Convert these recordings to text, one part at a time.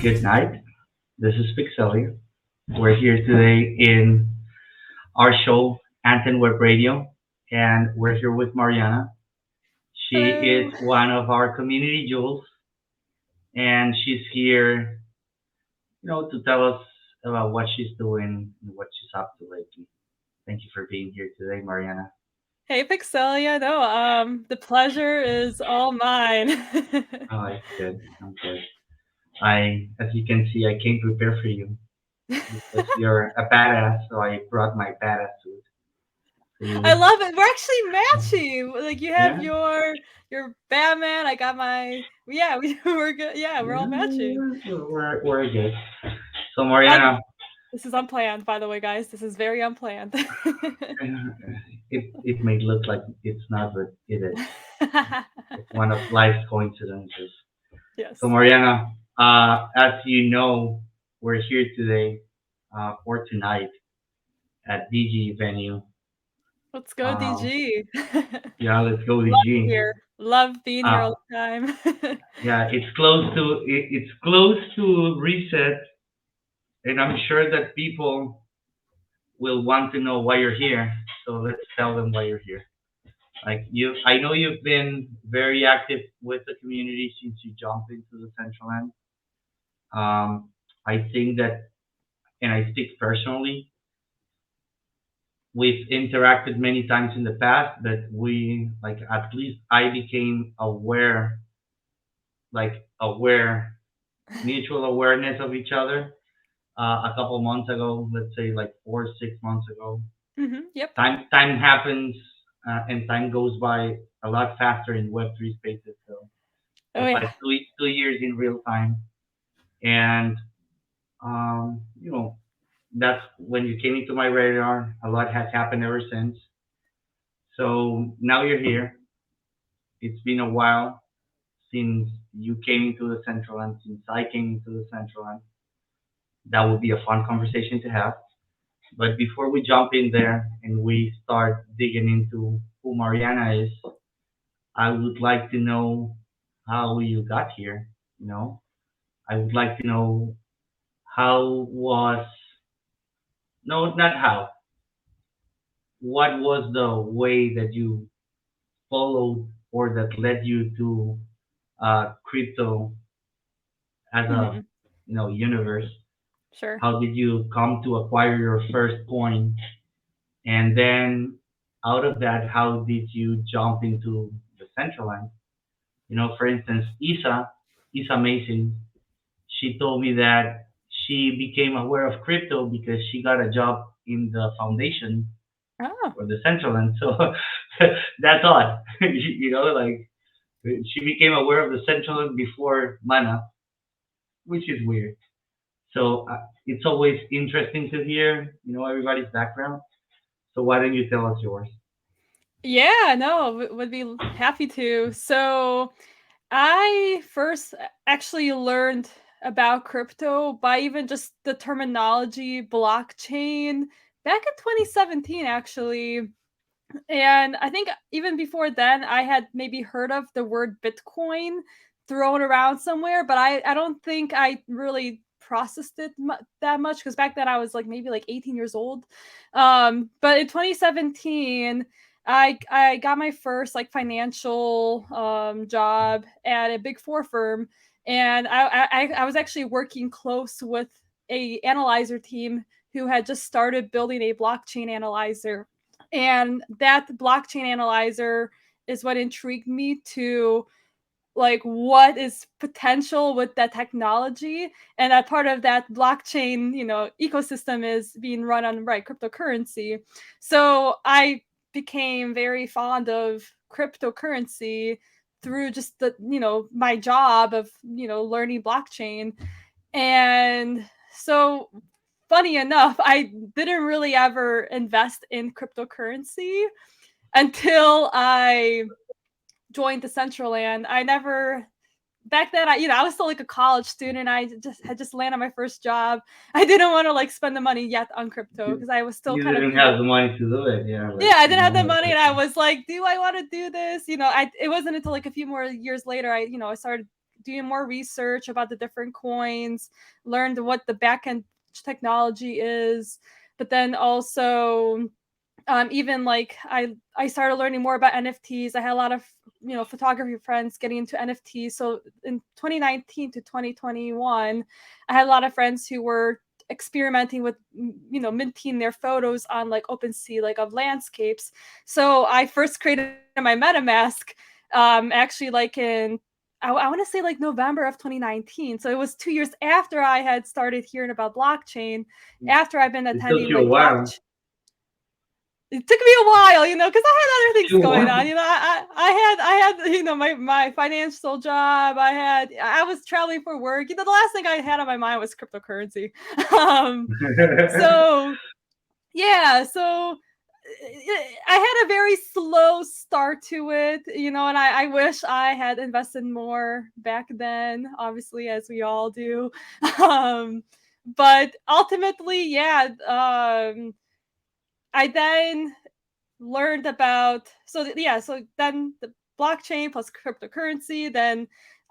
Good night. This is Pixelia. We're here today in our show, Anten Web Radio, and we're here with Mariana. She is Hello. one of our community jewels, and she's here, to tell us about what she's doing and what she's up to lately. Thank you for being here today, Mariana. Hey, Pixelia. No, the pleasure is all mine. Oh, it's good. I'm good. As you can see, I came prepared for you because you're a badass, so I brought my badass suit for I you. love it. We're actually matching. Like you have Yeah? your Batman. I got my yeah. We're good. Yeah, we're Yeah, all matching. we're good. So Uh, Mariana, this is unplanned, by the way, guys. This is very unplanned. it may look like it's not, but it is. It's one of life's coincidences. So Yes. Mariana, as you know, we're here today for tonight at DG venue. Let's go, Uh, DG. yeah, let's go Love DG. here. Love being here Uh, all the time. yeah, it's close to reset, and I'm sure that people will want to know why you're here. So let's tell them why you're here. Like I know you've been very active with the community since you jumped into the Central End. I think that, and I speak personally, we've interacted many times in the past, but like at least I became aware, like aware, mutual awareness of each other a couple months ago. Let's say like 4 6 months ago. Yep. Time happens and time goes by a lot faster in Web3 spaces. So Oh it's yeah. like 2 years in real time, and um, you know that's when you came into my radar. A lot has happened ever since. So now you're here. It's been a while since you came into the Central End, since I came into the Central End. That would be a fun conversation to have. But before we jump in there and we start digging into who Mariana is, I would like to know how you got here. You know, I would like to know how was no, not how. What was the way that you followed or that led you to crypto as a Mhm. universe? Sure. How did you come to acquire your first coin? And then out of that, how did you jump into the central line? For instance, Isa Mason, she told me that she became aware of crypto because she got a job in the foundation Oh. for the central line. So that's odd. Like she became aware of the central line before Mana, which is weird. So it's always interesting to hear, everybody's background. So why don't you tell us yours? Yeah, no, would be happy to. So, I first actually learned about crypto by even just the terminology blockchain back in 2017, actually. And I think even before then, I had maybe heard of the word Bitcoin thrown around somewhere, but I don't think I really processed it that much because back then I was like maybe like 18 years old. But in 2017, I got my first like financial job at a big four firm, and I was actually working close with a analyzer team who had just started building a blockchain analyzer, and that blockchain analyzer is what intrigued me to like what is potential with that technology, and that part of that blockchain ecosystem is being run on right cryptocurrency. So I became very fond of cryptocurrency through just the my job of learning blockchain. And so, funny enough, I didn't really ever invest in cryptocurrency until I joined the Central Land. I never back then I was still like a college student. I just landed my first job. I didn't want to like spend the money yet on crypto You, because I was still you kind of didn't have the money to do it, yeah. yeah, Like I didn't have the money, and I was like, do I want to do this? I it wasn't until like a few more years later I started doing more research about the different coins, learned what the backend technology is, but then also even like I started learning more about NFTs. I had a lot of photography friends getting into NFTs. So in 2019 to 2021, I had a lot of friends who were experimenting with minting their photos on like OpenSea, like of landscapes. So I first created my MetaMask actually like in I want to say like November of 2019. So it was 2 years after I had started hearing about blockchain, after I've been It took attending you a like while. blockchain. It took me a while, because I had other things Too going on. long. I had my financial job. I was traveling for work. The last thing I had on my mind was cryptocurrency. um, so yeah, so I had a very slow start to it, and I wish I had invested more back then, obviously, as we all do. Um, but ultimately, yeah, I then learned about so then the blockchain plus cryptocurrency. Then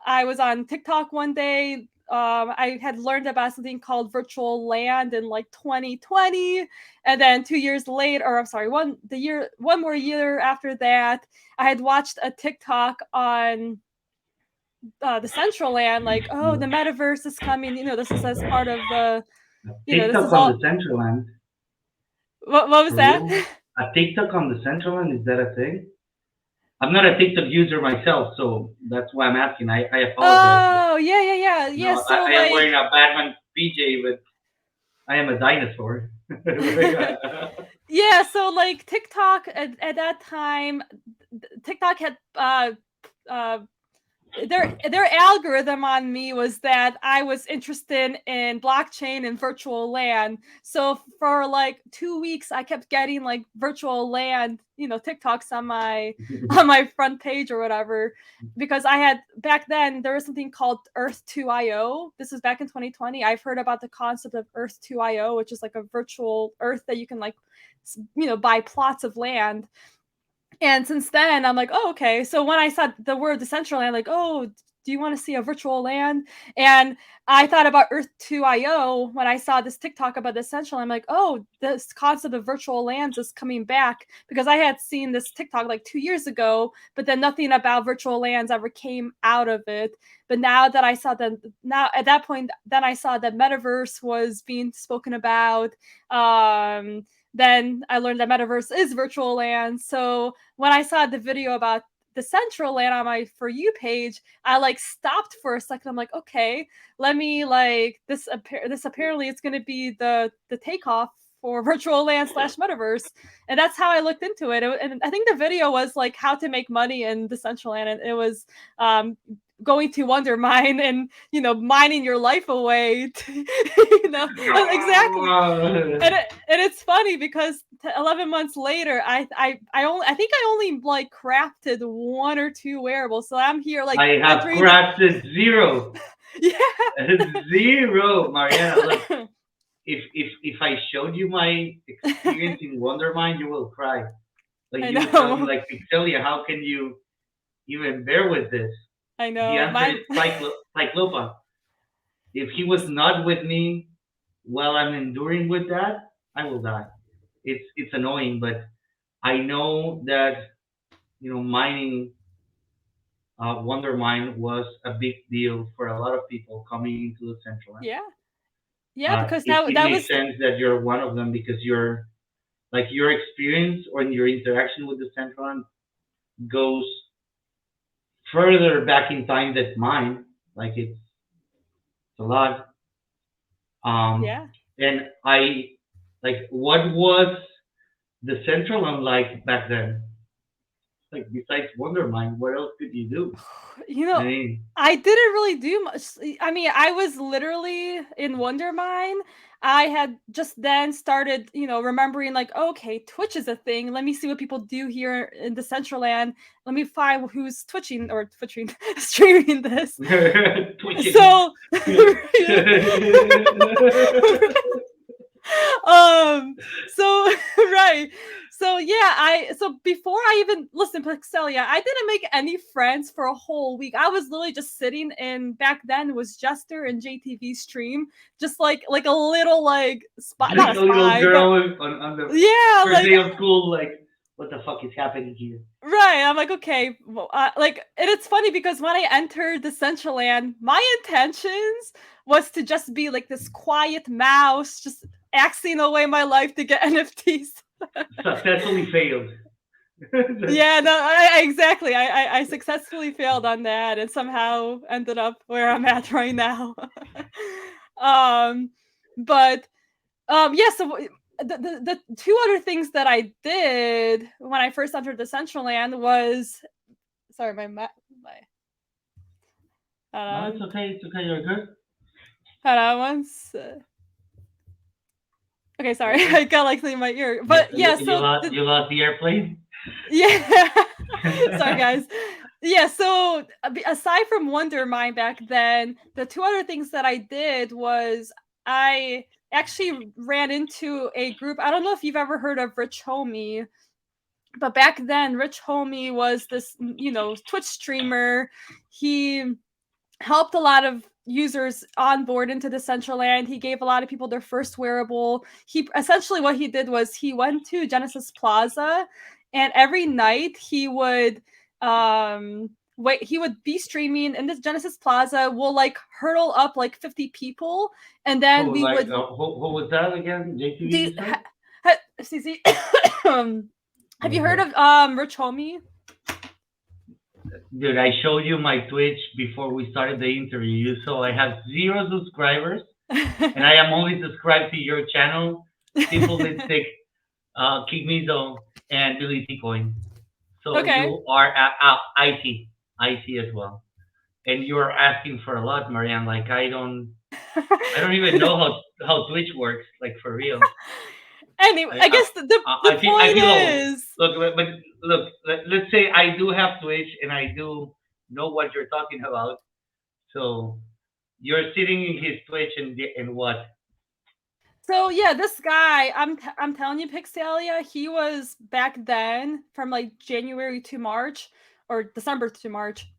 I was on TikTok one day. I had learned about something called virtual land in like 2020, and then 2 years later, or I'm sorry, one more year after that, I had watched a TikTok on the Central Land, like, oh, the metaverse is coming. This is as part of the, this TikTok is on the all. Central Land. What was For that? real? A TikTok on the Central Land, is that a thing? I'm not a TikTok user myself, so that's why I'm asking. I apologize. But, Oh, yeah, yeah, yeah, yeah. So I am wearing like, a Batman PJ, but I am a dinosaur. yeah, so like TikTok at that time, TikTok had uh their algorithm on me was that I was interested in blockchain and virtual land. So for like 2 weeks, I kept getting like virtual land, TikToks on my front page or whatever. Because I had back then there was something called Earth 2.io. This was back in 2020. I've heard about the concept of Earth 2.io, which is like a virtual Earth that you can like buy plots of land. And since then, I'm like, oh, okay. So when I saw the word Decentraland, like, oh, do you want to see a virtual land? And I thought about Earth 2.io when I saw this TikTok about Decentraland. I'm like, oh, this concept of virtual lands is coming back, because I had seen this TikTok like 2 years ago, but then nothing about virtual lands ever came out of it. But now at that point, then I saw that metaverse was being spoken about. Then I learned that metaverse is virtual land. So when I saw the video about the Central Land on my For You page, I like stopped for a second. I'm like, okay, let me like this apparently it's going to be the takeoff for virtual land slash metaverse. And that's how I looked into it. And I think the video was like how to make money in the Central Land. And it was going to Wonder Mine and mining your life away to, exactly. And it's funny because 11 months later, I think I only like crafted one or two wearables. So I'm here like I have entering the crafted zero. Zero, Mariana. Look, yeah. if I showed you my experience in Wondermind, you will cry. Like I you will tell me, know. like, Pixelia, how can you even bear with this? I The know. answer Mine is Cyclopa. If he was not with me while I'm enduring with that, I will die. It's annoying, but I know that mining Wonder Mine was a big deal for a lot of people coming into the Central End. yeah. Yeah, because It that makes was sense that you're one of them because your experience or your interaction with the Central End goes further back in time than mine. Like it's a lot. Um, yeah. and I like what was the Central End like back then? Like besides Wondermind, what else could you do? You I know, mean, I didn't really do much. I mean, I was literally in Wonder Mine. I had just then started, remembering like, okay, Twitch is a thing. Let me see what people do here in the Central Land. Let me find who's twitching, streaming this. twitching. So, um, so right. So yeah, I so before I even listen, Pixelia, I didn't make any friends for a whole week. I was literally just sitting in back then it was Jester and JTV stream, just like a little like spy, not Like a a little spy, but girl on the yeah, first like day of school, like, what the fuck is happening here? right. I'm like, okay, well, like, and it's funny because when I entered the Central Land, my intentions was to just be like this quiet mouse, just axing away my life to get NFTs. Successfully failed. Yeah, no, exactly. I successfully failed on that and somehow ended up where I'm at right now. um, but yeah. So the two other things that I did when I first entered the Central Land was sorry, my hold No, it's on, okay. It's okay. You're good. hold on once. Okay, sorry, Okay. I got like something in my ear. You, But you, yeah, you so lost you lost the airplane. yeah. Sorry, guys. Yeah, so aside from Wonder Mine back then, the two other things that I did was I actually ran into a group. I don't know if you've ever heard of Rich Homie, but back then, Rich Homie was this, Twitch streamer. He helped a lot of users onboard into the Central Land. He gave a lot of people their first wearable. He essentially what he did was he went to Genesis Plaza, and every night he would wait. He would be streaming in this Genesis Plaza. We'll like hurdle up like 50 people, and then Who we like would who was that again? JTV, do. you said? CC, have you heard Okay. of Rich Homie? Dude, I showed you my Twitch before we started the interview, so I have 0 subscribers, and I am only subscribed to your channel, Simple Lipstick, Kick Mizo, and Billy T Coin. So Okay. you are IT as well, and you are asking for a lot, Marianne. Like I don't even know how Twitch works, like for real. Anyway, I I I guess the I point feel old. is But look, let's say I do have Twitch and I do know what you're talking about. So you're sitting in his Twitch and what? so yeah, this guy, I'm telling you, Pixelia, he was back then from like January to March or December to March,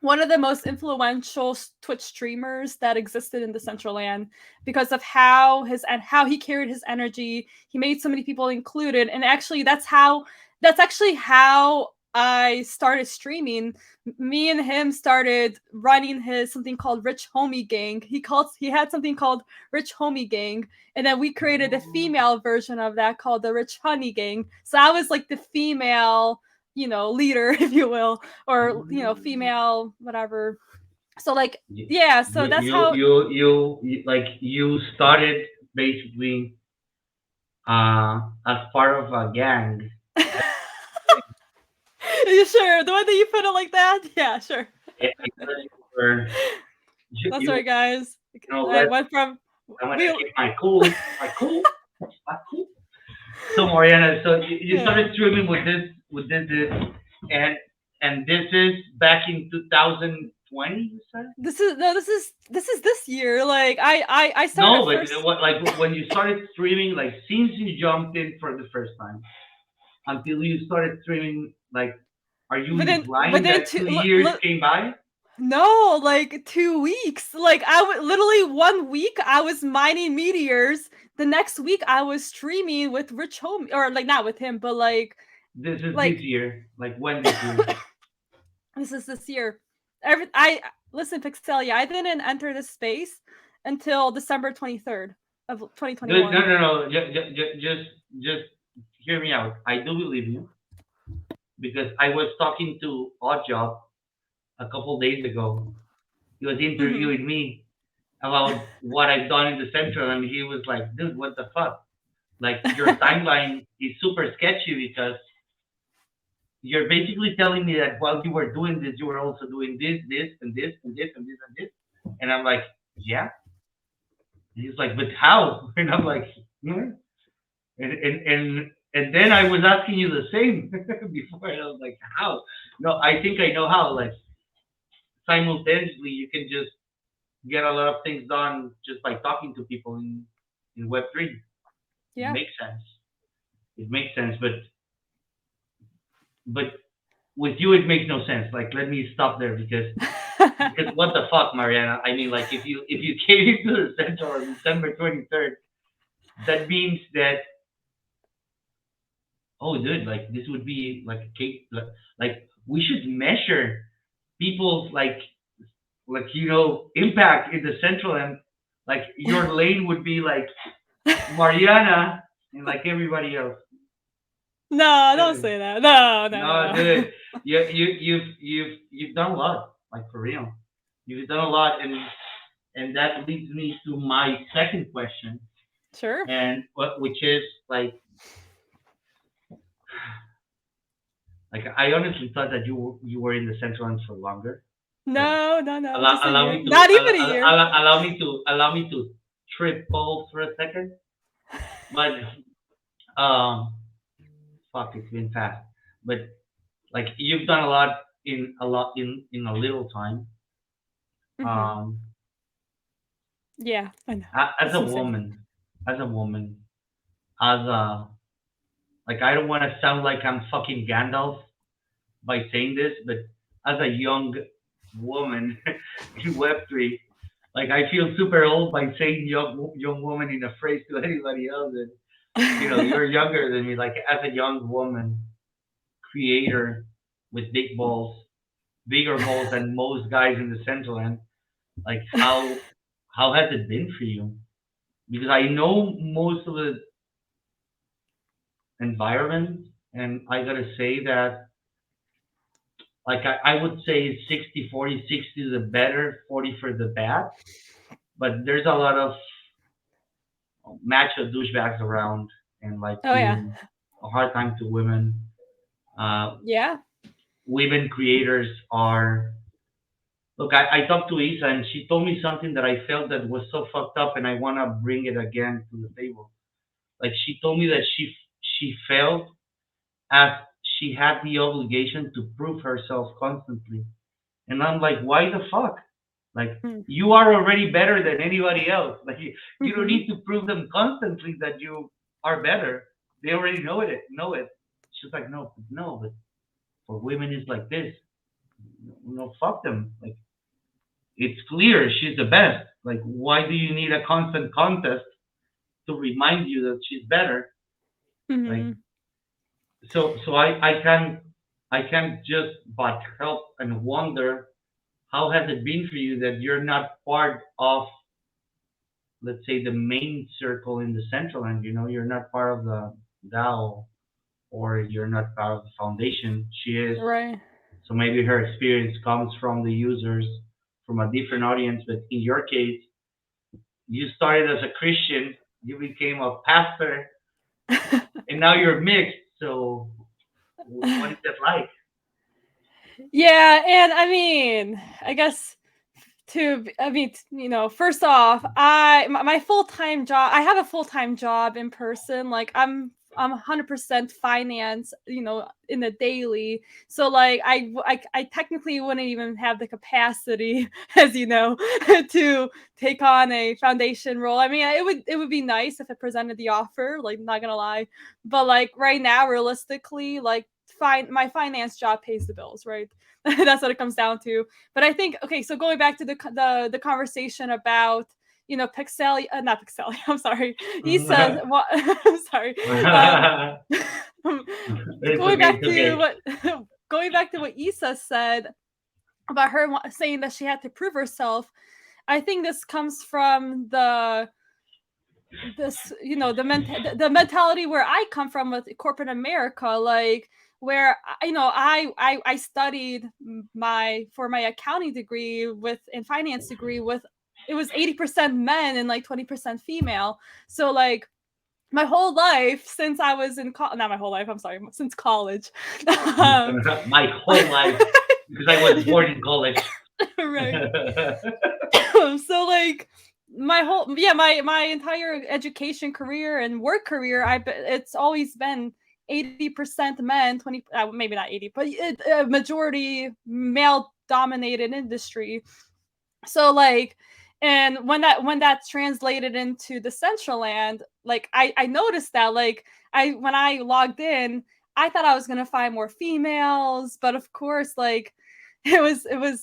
one of the most influential Twitch streamers that existed in the Central Land because of how he carried his energy. He made so many people included, and actually, that's actually how I started streaming. Me and him started running his something called Rich Homie Gang. He had something called Rich Homie Gang, and then we created a Oh, female version of that called the Rich Honey Gang. So I was like the female, leader, if you will, or mm. female whatever. So like you, yeah, so you that's you how. you you like you started basically as part of a gang. That's Are you sure the way that you put it like that? Yeah, sure. it. Because you were That's you right, guys. I let went from I'm gonna we keep my cool. So Mariana, so you yeah. started streaming with this, and and this is back in 2020, you said? This is no this is this year. Like I started No, but first what like when you started streaming, like since you jumped in for the first time until you started streaming, like are you implying within that 2 years came by? no, like 2 weeks. Like I would literally 1 week I was mining meteors. The next week I was streaming with Rich Home or like not with him, but This is this like year. Like when this year? this is this year. I listen, Pixelia. I didn't enter this space until December 23rd of No, 2021. no, no. Just hear me out. I do believe you because I was talking to Oddjob a couple days ago. He was Mm-hmm. interviewing me about what I've done in the Central, and he was like, "Dude, what the fuck? Like your timeline is super sketchy because you're basically telling me that while you were doing this, you were also doing this, this, and this, and this, and this, and this." And I'm like, "Yeah." And he's like, "But how?" And I'm like, "Hmm." And then I was asking you the same before, and I was like, "How?" No, I think I know how. Like simultaneously, you can just get a lot of things done just by talking to people in Web3. It Yeah. makes sense. It makes sense. But but with you it makes no sense. Like, let me stop there because what the fuck, Mariana? I mean, like, if you came into the Central on December 23rd, that means that, oh, dude, like this would be like a cake. Like we should measure people's like impact in the Central, and like your lane would be like Mariana and like everybody else. No, don't Dude, say that. No, no, no, no, no. dude, you've done a lot, like for real. You've done a lot, and that leads me to my second question, Sure. and which is like I honestly thought that you were in the Central End for longer. So No, no, no. allow, Just a allow year. me to Not even a year. allow me to trip balls for a second. But um, fuck, it's been fast. But like you've done a lot in a little time. Hmm. Um, Yeah, I know. as It's a insane. woman, as a woman, as a like I don't want to sound like I'm fucking Gandalf by saying this, but as a young woman in Web3, like I feel super old by saying young woman in a phrase to anybody else. And you're younger than me. Like as a young woman creator with big balls, bigger balls than most guys in the Central End. Like how has it been for you? Because I know most of the environment, and I gotta say that like I would say 60-40, 60 the better, 40 for the bad. But there's a lot of macho douchebags around and like Oh yeah. giving a hard time to women. Uh, Yeah. Women creators are look. I talked to Isa and she told me something that I felt that was so fucked up, and I wanna bring it again to the table. Like she told me that she felt as she had the obligation to prove herself constantly, and I'm like, why the fuck? Like you are already better than anybody else. Like you don't Mm-hmm. need to prove them constantly that you are better. They already know it. Know it. She's like, no, no, but for women it's like this. No, fuck them. Like it's clear she's the best. Like why do you need a constant contest to remind you that she's better? Like Hmm. so I can't just but help and wonder how has it been for you that you're not part of, let's say, the main circle in the Central End. You're not part of the DAO, or you're not part of the foundation. She is. Right. So maybe her experience comes from the users, from a different audience. But in your case, you started as a Christian, you became a pastor, and now you're mixed. So what is that like? Yeah, and I mean, I guess first off, my full-time job, I have a full-time job in person. Like I'm 100% finance, in the daily. So like I technically wouldn't even have the capacity, as you know, to take on a foundation role. I mean, it would be nice if it presented the offer, like not gonna lie. But like right now, realistically, like my finance job pays the bills, right? That's what it comes down to. But I think, okay, so going back to the conversation about Pixel, not Pixel. I'm sorry. Isa, what? I'm sorry. Um, It's going okay. back It's to okay. what going back to what Isa said about her saying that she had to prove herself. I think this comes from the mentality where I come from with corporate America, like where I studied my for my accounting degree with and finance degree with it was 80% men and like 20% female. So like my whole life since I was in not my whole life, I'm sorry, since college. um, My whole life, because I was born in college. right. So like my entire education career and work career it's always been 80% men, 20 maybe not 80, but majority male dominated industry. So like, and when that's translated into the Central Land, like I noticed that like I when I logged in, I thought I was gonna find more females, but of course, like it was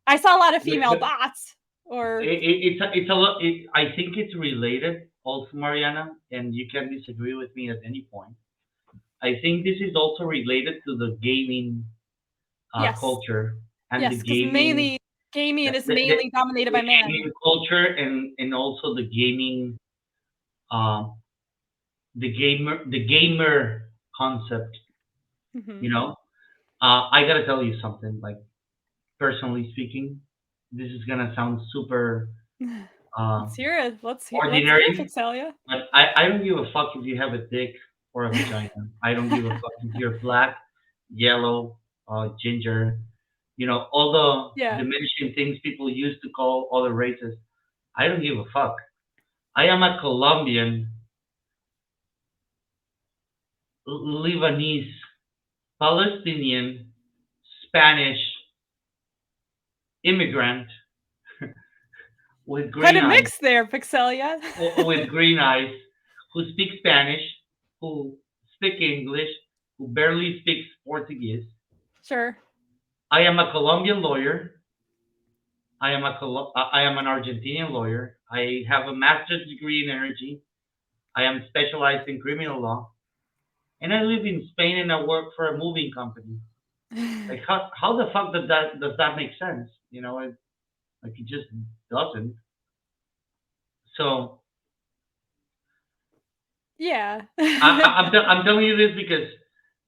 I saw a lot of female But bots or it's a lot. I think it's related also, Mariana, and you can disagree with me at any point. I think this is also related to the gaming yes, culture and the yes, because gaming, mainly gaming is the mainly dominated by men. gaming culture, and also um, the gamer concept. Mhm. You know, I gotta tell you something. Like personally speaking, this is gonna sound super uh, Let's hear it. Let's hear it, ordinary, Vixelia. but I don't give a fuck if you have a dick or a vagina. I don't give a fuck if you're black, yellow, ginger. You know, all the Yeah. diminishing things people used to call other races. I don't give a fuck. I am a Colombian, Lebanese, Palestinian, Spanish immigrant with Quite green a eyes, mix there, Vixelia. with green eyes, who speak Spanish, who speak English, who barely speaks Portuguese. Sure. I am a Colombian lawyer. I am an Argentinian lawyer. I have a master's degree in energy. I am specialized in criminal law, and I live in Spain and I work for a moving company. Like how the fuck does that make sense? You know, like it just doesn't. So Yeah. I'm telling you this because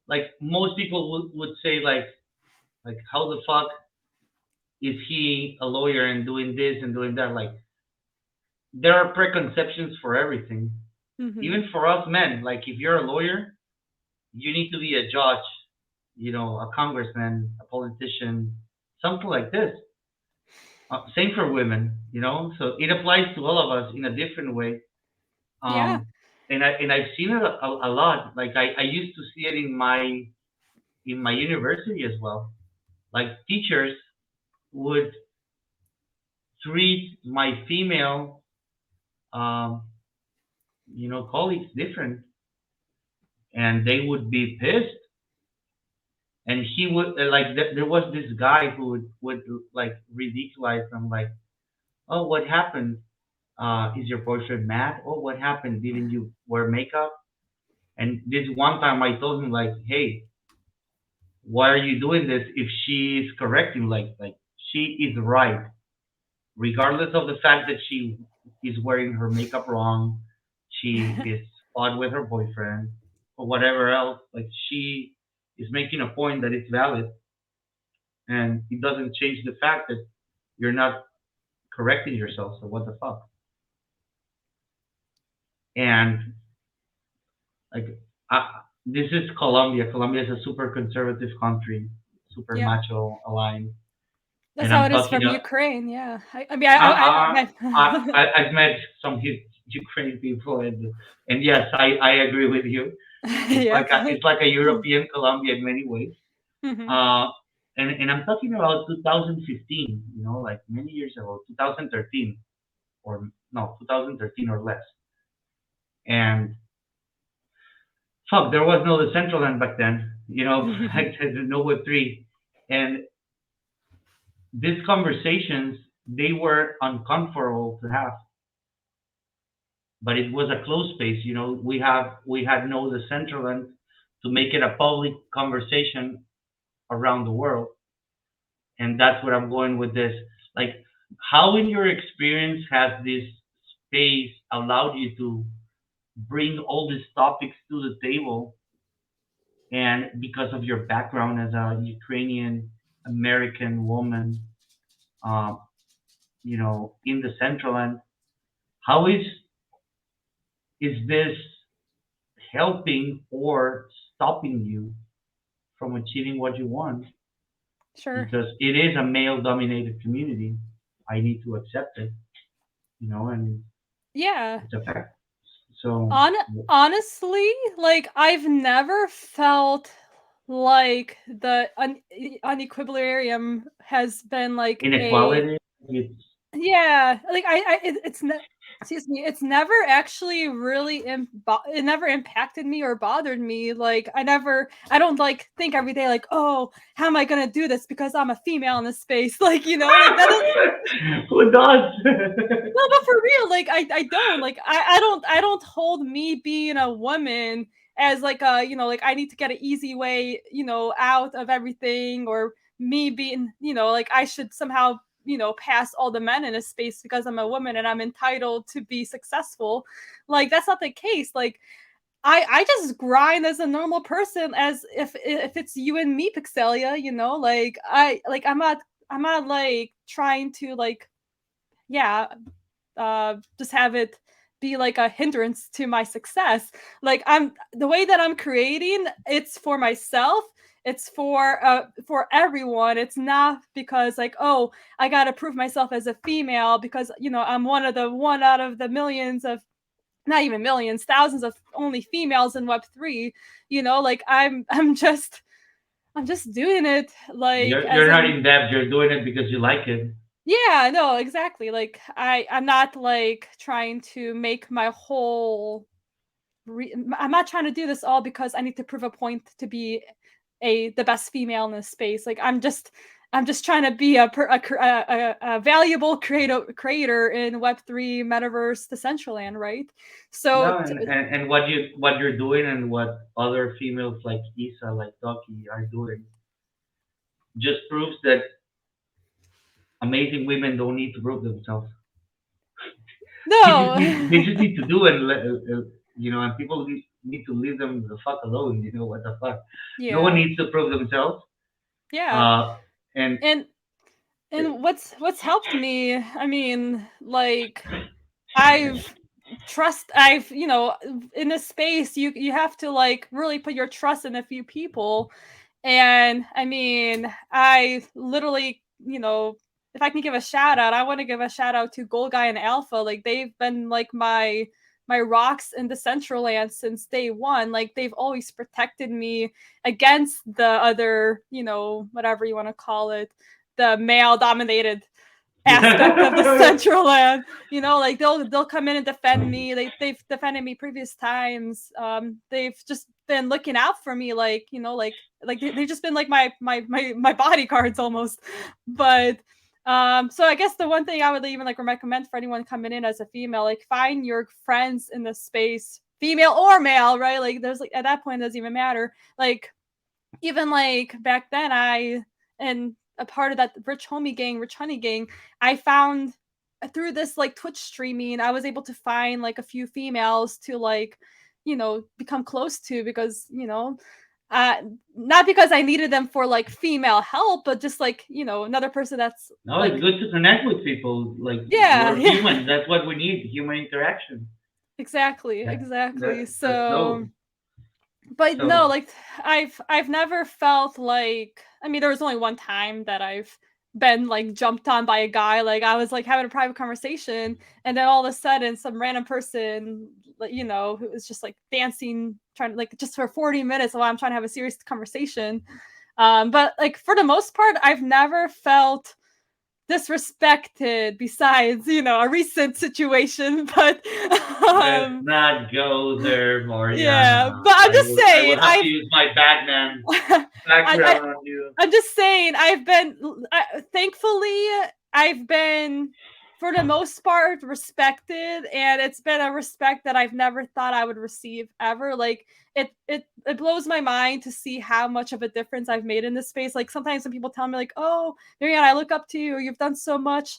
like most people would say like how the fuck is he a lawyer and doing this and doing that? Like there are preconceptions for everything. Mhm. Even for us men, like if you're a lawyer, you need to be a judge, you know, a congressman, a politician, something like this. Same for women, you know. So it applies to all of us in a different way. Yeah. Um, and I've seen it a lot. Like I used to see it in my university as well. Like teachers would treat my female, um, you know, colleagues different, and they would be pissed. And he would there was this guy who would like ridiculize them, like, "Oh, what happened? Is your boyfriend mad? Oh, what happened? Didn't you wear makeup?" And this one time I told him like, "Hey, why are you doing this? If she is correcting, like she is right, regardless of the fact that she is wearing her makeup wrong, she is fought with her boyfriend or whatever else. Like she is making a point that it's valid, and it doesn't change the fact that you're not correcting yourself. So what the fuck?" And like, this is Colombia. Colombia is a super conservative country, super Yeah. macho aligned, That's and how I'm it is talking. from Ukraine, yeah. I mean, I, I I've met some Ukrainian people, and yes, I agree with you. yeah. It's like a European Colombia in many ways. Mhm. Uh, and I'm talking about 2015, you know, like many years ago, 2013 or no, 2013 or less. And fuck, there was no the Central Land back then, you know, like there's no Web3. And these conversations, they were uncomfortable to have, but it was a closed space. You know, we had no the Central Land to make it a public conversation around the world, and that's where I'm going with this. Like, how in your experience has this space allowed you to bring all these topics to the table, and because of your background as a Ukrainian American woman, uh, you know, in the Central End, how is this helping or stopping you from achieving what you want? Sure. Because it is a male-dominated community. I need to accept it, you know, and Yeah. it's a fact. So, Hon honestly, like, I've never felt like the unequilibrium has been, like, a inequality, it's yeah, like, it's not. excuse me, it's never actually really it never impacted me or bothered me. Like I don't like think every day like, oh, how am I gonna do this because I'm a female in this space? Like, like that. Who does? No, but for real, like I don't like I don't hold me being a woman as like a like I need to get an easy way out of everything, or me being like I should somehow pass all the men in a space because I'm a woman and I'm entitled to be successful. Like that's not the case. Like I just grind as a normal person, as if it's you and me, Pixelia. Like I'm not like trying to like yeah just have it be like a hindrance to my success. Like I'm the way that I'm creating, it's for myself. It's for everyone. It's not because like, oh, I got to prove myself as a female because I'm one out of the millions of, not even millions, thousands of only females in Web3. Like I'm just doing it like as You're not an in depth. You're doing it because you like it. yeah, no, exactly. Like I'm not like trying to make my whole I'm not trying to do this all because I need to prove a point to be the best female in this space. Like I'm just trying to be a valuable creator in Web3 metaverse Decentraland, right? So No, and what you're doing and what other females like Isa, like Doki are doing just proves that amazing women don't need to prove themselves. They no. just need to do it, and people need to leave them the fuck alone. What the fuck? No one Yeah. needs to prove themselves. Yeah. Uh, and And it, and what's helped me, I mean, like I've I've in this space you have to like really put your trust in a few people. And I mean, I literally, if I can give a shout out, I want to give a shout out to Gold Guy and Alpha. Like they've been like my rocks in the Central Land since day one. Like they've always protected me against the other, whatever you want to call it, the male dominated aspect of the Central Land. Like they'll come in and defend me. They've defended me previous times. They've just been looking out for me, like they've just been like my bodyguards almost. But so I guess the one thing I would even like recommend for anyone coming in as a female, like find your friends in the space, female or male, right? Like there's like at that point it doesn't even matter. Like even like back then and a part of that rich honey gang, I found through this like Twitch streaming, I was able to find like a few females to like become close to, because uh not because I needed them for like female help, but just like another person that's no, it's like good to connect with people. Like yeah. we're Yeah, humans. That's what we need. Human interaction. exactly, That, exactly. that's So dope. but no, So like I've never felt like, I mean there was only one time that I've been like jumped on by a guy. Like I was like having a private conversation, and then all of a sudden some random person like who was just like dancing, trying to like just for 40 minutes while I'm trying to have a serious conversation. But like for the most part I've never felt disrespected, besides a recent situation. But let's um not go there, yeah, Mariana. but I'm just I will saying have to use my Batman I background on you. I'm just saying thankfully I've been for the most part respected, and it's been a respect that I've never thought I would receive ever. Like it blows my mind to see how much of a difference I've made in this space. Like sometimes when people tell me like, "Oh, Marianne, I look up to you. You've done so much."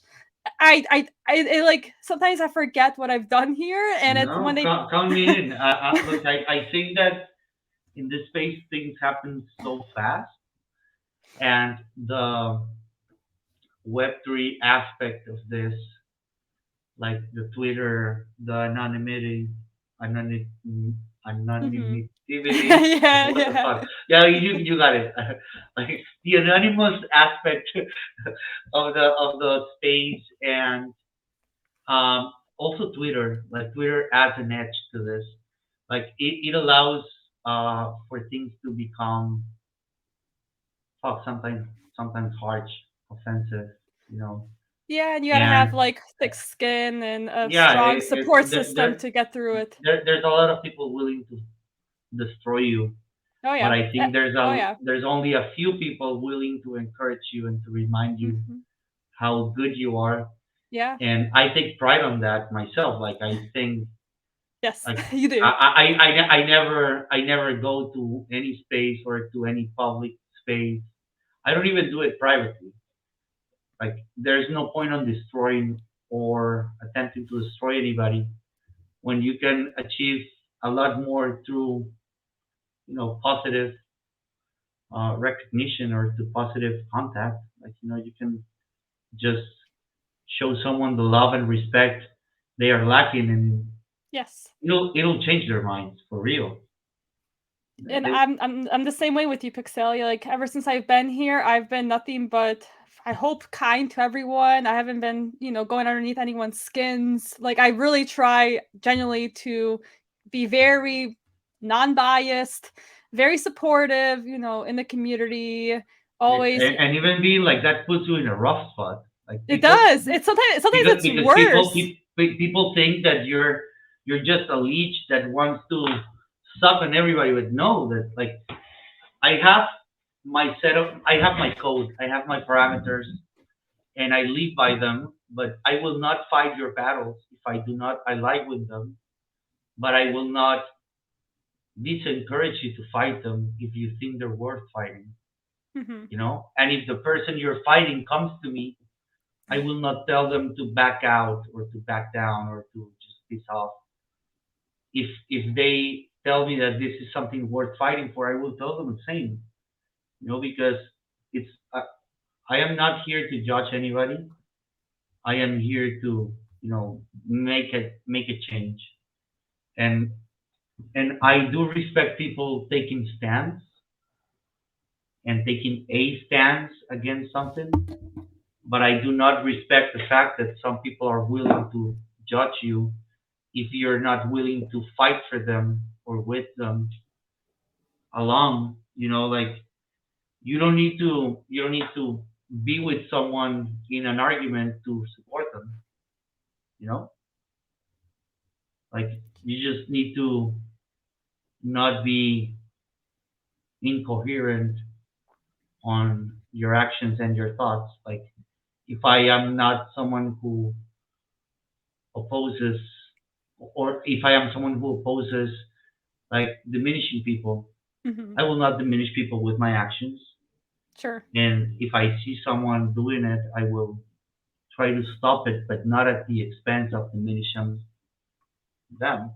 Like sometimes I forget what I've done here, and it's when No, they count me in. Look, I think that in this space things happen so fast, and the Web3 aspect of this, like the Twitter, the anonym, Mhm. anonymity. Yeah, What the yeah. fuck? Yeah, you got it. Like the anonymous aspect of the space, and also Twitter. Like Twitter adds an edge to this. Like it allows for things to become fuck sometimes harsh, offensive, you know. Yeah, and you gotta And have, like, thick skin and a yeah, strong support there, system to get through it. there's a lot of people willing to destroy you, Oh, but yeah. I think Oh, yeah. there's only a few people willing to encourage you and to remind you Mhm. how good you are. Yeah. And I take pride on that myself. Like I think Yes, like you do. I never go to any space or to any public space. I don't even do it privately. Like there's no point on destroying or attempting to destroy anybody when you can achieve a lot more through positive recognition or through positive contact. Like you can just show someone the love and respect they are lacking, and Yes. it'll change their minds for real. And They, I'm the same way with you, Pixelia. Like ever since I've been here, I've been nothing but I hope kind to everyone. I haven't been, going underneath anyone's skins. Like I really try genuinely to be very non-biased, very supportive, in the community. Always and even being like that puts you in a rough spot. Like it does. It's sometimes it's because worse. people think that you're just a leech that wants to suck on everybody. But no, that like I have I have my code, I have my parameters, and I live by them. But I will not fight your battles if I do not ally with them. But I will not disencourage you to fight them if you think they're worth fighting. Mhm. And if the person you're fighting comes to me, I will not tell them to back out or to back down or to just piss off. If they tell me that this is something worth fighting for, I will tell them the same. Because it's I am not here to judge anybody. I am here to make a change, and I do respect people taking stands and taking a stance against something, but I do not respect the fact that some people are willing to judge you if you're not willing to fight for them or with them along. Like you don't need to be with someone in an argument to support them. You know, like you just need to not be incoherent on your actions and your thoughts. Like if I am not someone who opposes, or if I am someone who opposes like diminishing people, Mhm. I will not diminish people with my actions. Sure. And if I see someone doing it, I will try to stop it, but not at the expense of diminishing them.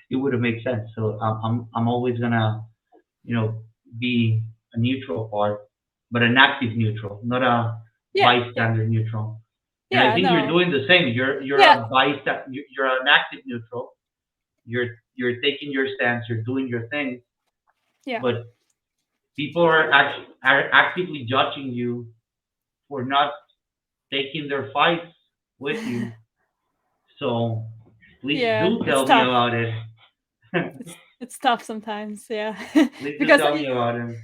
It wouldn't make sense. So I'm always gonna you know be a neutral part, but an active neutral, not a Yeah, yeah. bystander neutral. And I Yeah, think you're no. doing the same. You're Yeah, a bystander. You're an active neutral. You're taking your stance. You're doing your thing, yeah. but people are actively judging you for not taking their fights with you. So please Yeah, do it's tell me tough. about it. It's tough sometimes, yeah. Please do Because tell me about it.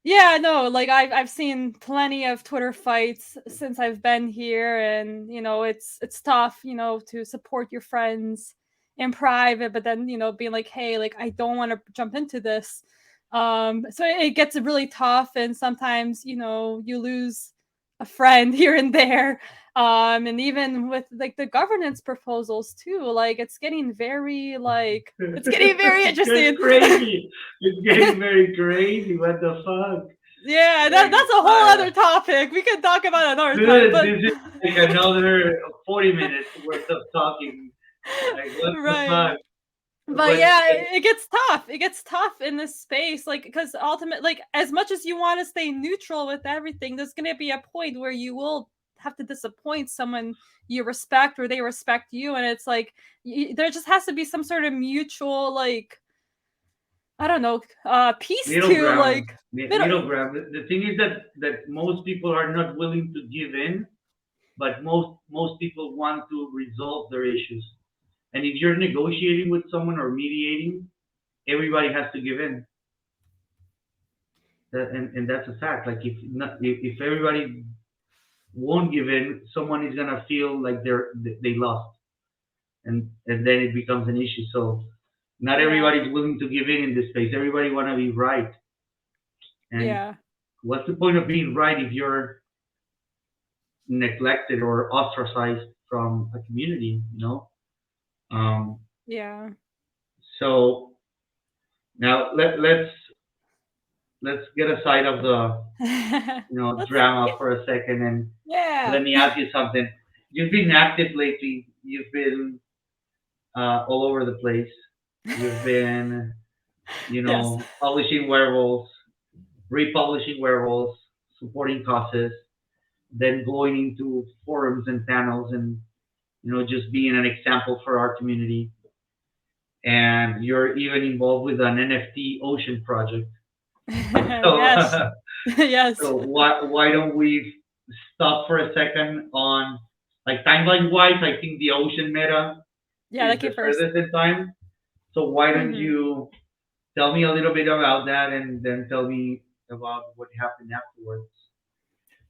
yeah, no, like I've seen plenty of Twitter fights since I've been here, and it's tough, to support your friends in private, but then being like, hey, like I don't want to jump into this. So it gets really tough, and sometimes you lose a friend here and there. And even with like the governance proposals too, like it's getting very It's getting interesting. crazy. It's getting very crazy. What the fuck? Yeah, Like, that's a whole other topic. We can talk about it another time, dude, but this is like another 40 minutes worth of talking. Like, what the right. fuck? But But yeah, it gets tough. It gets tough in this space, like because ultimately, like as much as you want to stay neutral with everything, there's gonna be a point where you will have to disappoint someone you respect or they respect you, and it's like there just has to be some sort of mutual, like I don't know, peace middle to ground. like middle. Middle ground. The thing is that most people are not willing to give in, but most people want to resolve their issues. And if you're negotiating with someone or mediating, everybody has to give in. And that's a fact. Like if not, if everybody won't give in, someone is gonna feel like they lost, and then it becomes an issue. So not Yeah. everybody's willing to give in this space. Everybody wanna be right, and Yeah. what's the point of being right if you're neglected or ostracized from a community? Um, Yeah. so now let's get aside of the Let's drama for a second, and yeah. let me ask you something. You've been active lately. You've been all over the place. You've been, Yes. publishing werewolves, republishing werewolves, supporting causes, then going into forums and panels, and just being an example for our community. And you're even involved with an NFT ocean project. So, Yes. Yes. so why don't we stop for a second on, like, timeline wise? I think the ocean meta Yeah, is that the came first. furthest in time. So why don't Mhm. you tell me a little bit about that, and then tell me about what happened afterwards?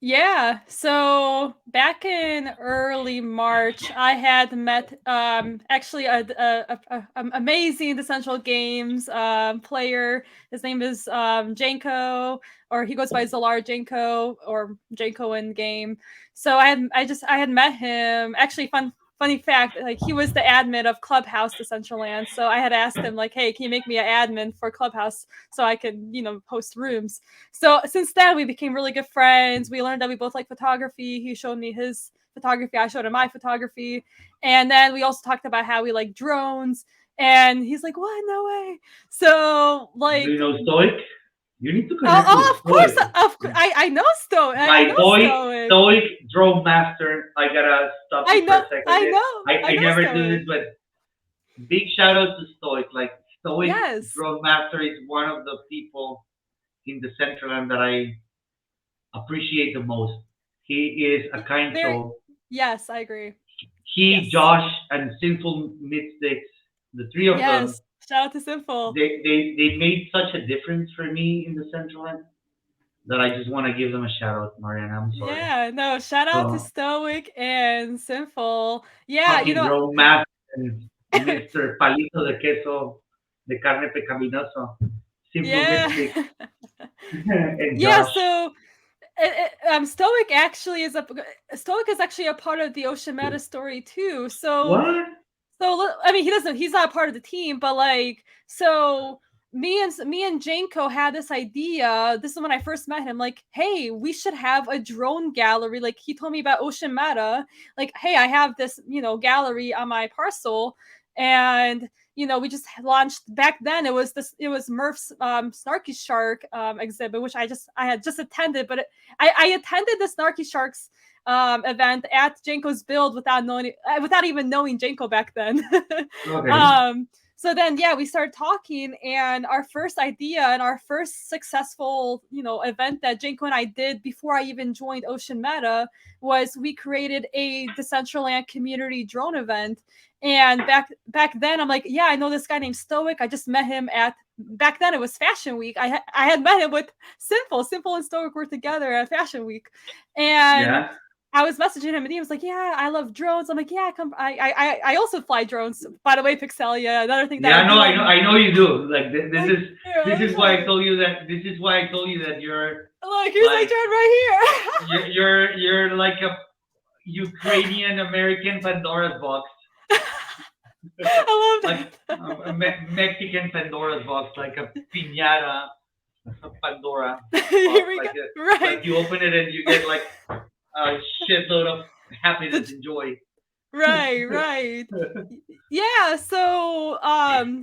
Yeah. So back in early March, I had met actually a amazing Essential Games player. His name is Janko, or he goes by Zalar Janko or Janko in game. So I had met him. Actually, funny fact, like he was the admin of Clubhouse Decentraland. So I had asked him like, hey, can you make me an admin for Clubhouse so I can host rooms? So since then, we became really good friends. We learned that we both like photography. He showed me his photography. I showed him my photography. And then we also talked about how we like drones. And he's like, what? No way. So Do you like, know Stoic? You need to oh, connect with of course, Stoic. I know Stoic. I My know boy, Stoic. Stoic Drone Master. I gotta stop you for a second. I I know never do this, Stoic. but big shout out to Stoic. Like, Stoic Yes. Drone Master is one of the people in the Central End that I appreciate the most. He is a kind Very. soul. Yes, I agree. He, Yes. Josh, and Sinful Mystics, the three of them, Yes. Shout out to Simple. they made such a difference for me in the Central End that I just want to give them a shout out, Mariana. I'm sorry. Yeah, no, shout out to So, Stoic and Sinful. Yeah, fucking Drone Master and Mr. Palito de Queso de Carne Pecaminoso, Simple yeah. Mystic, and Yeah, Josh. so Stoic actually Stoic is actually a part of the Ocean Meta story too. What? I mean, he's not part of the team, but like, so me and Janko had this idea. This is when I first met him. Like, hey, we should have a drone gallery. Like, he told me about Ocean Meta. Like, hey, I have this, gallery on my parcel, and we just launched back then. It was Murph's Snarky Shark exhibit, which I had just attended, but I attended the Snarky Sharks event at Janko's build without even knowing Janko back then. Okay. um, so then, yeah, we started talking, and our first idea and our first successful, event that Janko and I did before I even joined Ocean Meta was we created a Decentraland community drone event. And back then, I'm like, yeah, I know this guy named Stoic. I just met him at back then it was Fashion Week. I had met him with Simple and Stoic were together at Fashion Week, and Yeah. I was messaging him and he was like, "Yeah, I love drones." I'm like, "Yeah, come." I also fly drones. By the way, Pixelia, another thing that I Yeah, no, do I know, on. I know you do. Like, Like, here, this let me is show why I you. told you that. This is why I told you that you're Look, here's my like drone right you're like a Ukrainian American Pandora's box, here. I like love that. Mexican Pandora's box, like a piñata Pandora box. Here we go. Like Right. you open it and you get like a shitload of happiness The and joy. right. Yeah, so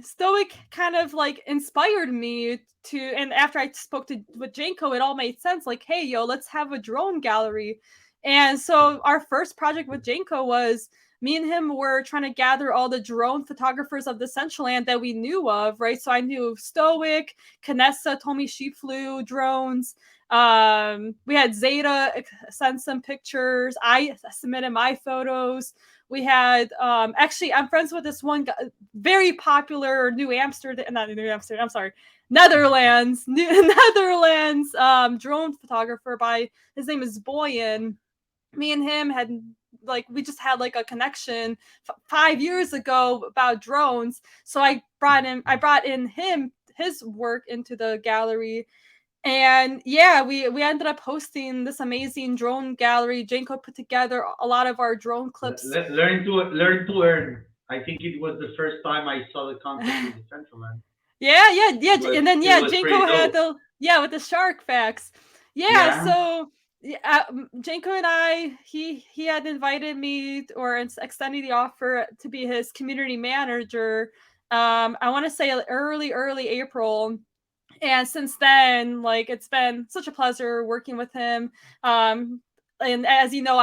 Stoic kind of like inspired me to, and after I spoke to with Janko, it all made sense. Like, hey, yo, let's have a drone gallery. And so our first project with Janko was me and him were trying to gather all the drone photographers of the Central Land that we knew of, right? So I knew Stoic, Kanessa told me she flew drones. We had Zeta send some pictures. I submitted my photos. We had actually I'm friends with this one guy, very popular New Amsterdam, not New Amsterdam, I'm sorry, Netherlands Netherlands drone photographer by his name is Boyan. me and him had like we just had like a connection 5 years ago about drones. So I brought in his work into the gallery, and yeah, we ended up hosting this amazing drone gallery. Janko put together a lot of our drone clips. Learn to earn. I think it was the first time I saw the concept with the Central Man. Yeah, yeah, yeah, and then It yeah, was pretty Janko had dope. the yeah with the shark facts. Yeah, Yeah, so yeah, Janko and he had invited me or extended the offer to be his community manager. I want to say early April, and since then, like it's been such a pleasure working with him. Um, and as you know,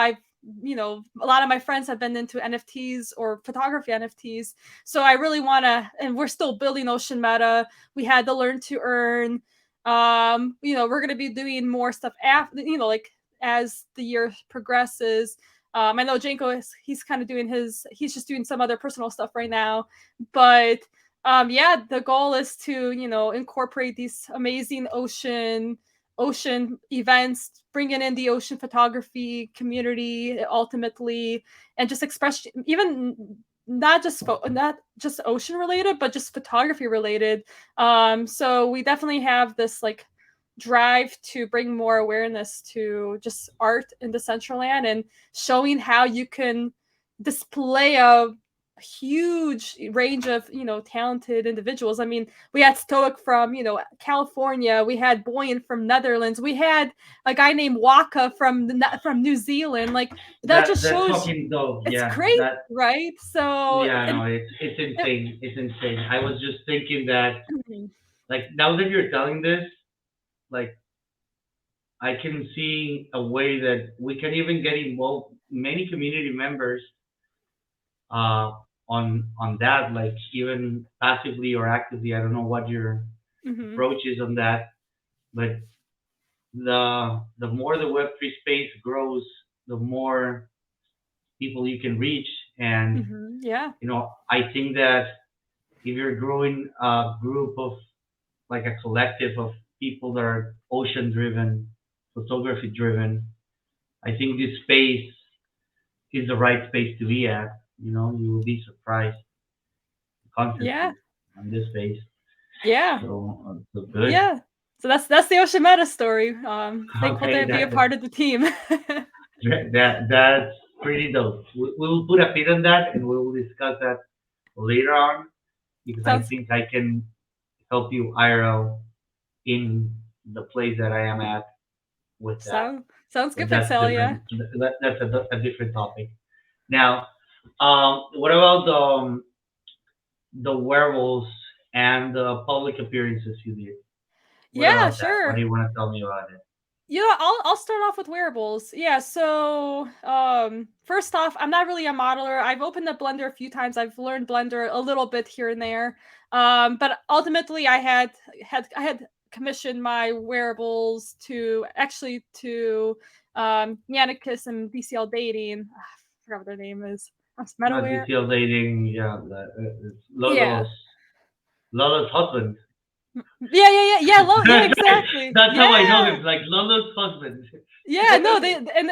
a lot of my friends have been into NFTs or photography NFTs, so I really want to. And we're still building Ocean Meta. We had to learn to earn. We're gonna be doing more stuff after, like as the year progresses. I know Janko he's kind of doing he's just doing some other personal stuff right now, but yeah, the goal is to incorporate these amazing ocean events, bringing in the ocean photography community ultimately, and just express even not just ocean related, but just photography related. So we definitely have this like drive to bring more awareness to just art in the Central Land, and showing how you can display a huge range of talented individuals. I mean, we had Stoic from California, we had Boyan from Netherlands, we had a guy named Waka from New Zealand. Like that just that's shows fucking dope. it's Yeah, crazy, that right? So yeah, and no, it's it, insane. It's insane. I was just thinking that, like, now that you're telling this, like, I can see a way that we can even get involved many community members uh on that, like even passively or actively. I don't know what your mm-hmm, approach is on that, but the more the Web3 space grows, the more people you can reach. And mm-hmm, yeah, I think that if you're growing a group of, like, a collective of people that are ocean driven, photography driven, I think this space is the right space to be at. You will be surprised yeah, constantly on this space. yeah, So good. yeah. So that's the Ocean Meta story. Thankful Okay, to be a part of the team. that's pretty dope. We will put a pin on that, and we will discuss that later on, because I sounds think I can help you IRL in the place that I am at with that. sounds But good, that's Pixelia. different. That's a different topic. Now, what about the werewolves and the public appearances you did? What Yeah, about that? What do sure. you want to tell me about it? I'll start off with wearables. Yeah, so first off, I'm not really a modeler. I've opened up Blender a few times. I've learned Blender a little bit here and there. But ultimately I had commissioned my wearables to Yannicus and DCL dating. I forgot what their name is. Not MetaWare. detail dating, yeah. It's Yeah. Lolo's husband. Yeah, yeah, yeah, yeah, yeah, That's right. exactly. That's how I know Yeah. him, like Lolo's husband. Yeah, no, they and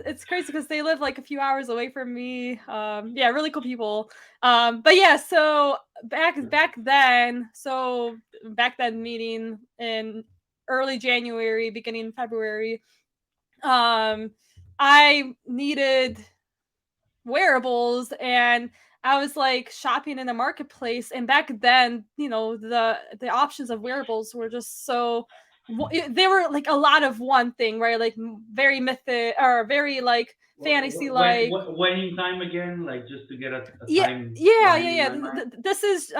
it's crazy because they live like a few hours away from me. Yeah, really cool people. But yeah, so back then, meeting in early January, beginning February, um, I needed wearables, and I was like shopping in the marketplace, and back then the options of wearables were just so they were like a lot of one thing, right? Like very mythic or very like fantasy like. When in time again, like, just to get a Yeah, timeline in yeah. my mind. This is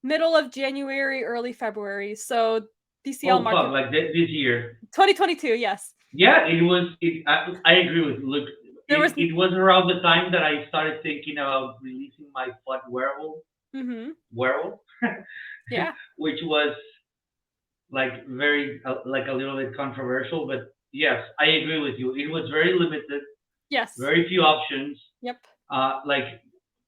middle of January, early February, so DCL Oh fuck! market Like this year. 2022. Yes, Yeah, it was. I agree with. Look, there was. it was around the time that I started thinking about releasing my Fun Mm-hmm, werewolf, yeah, which was like very like a little bit controversial. But yes, I agree with you. It was very limited, yes, very few options. yep. Like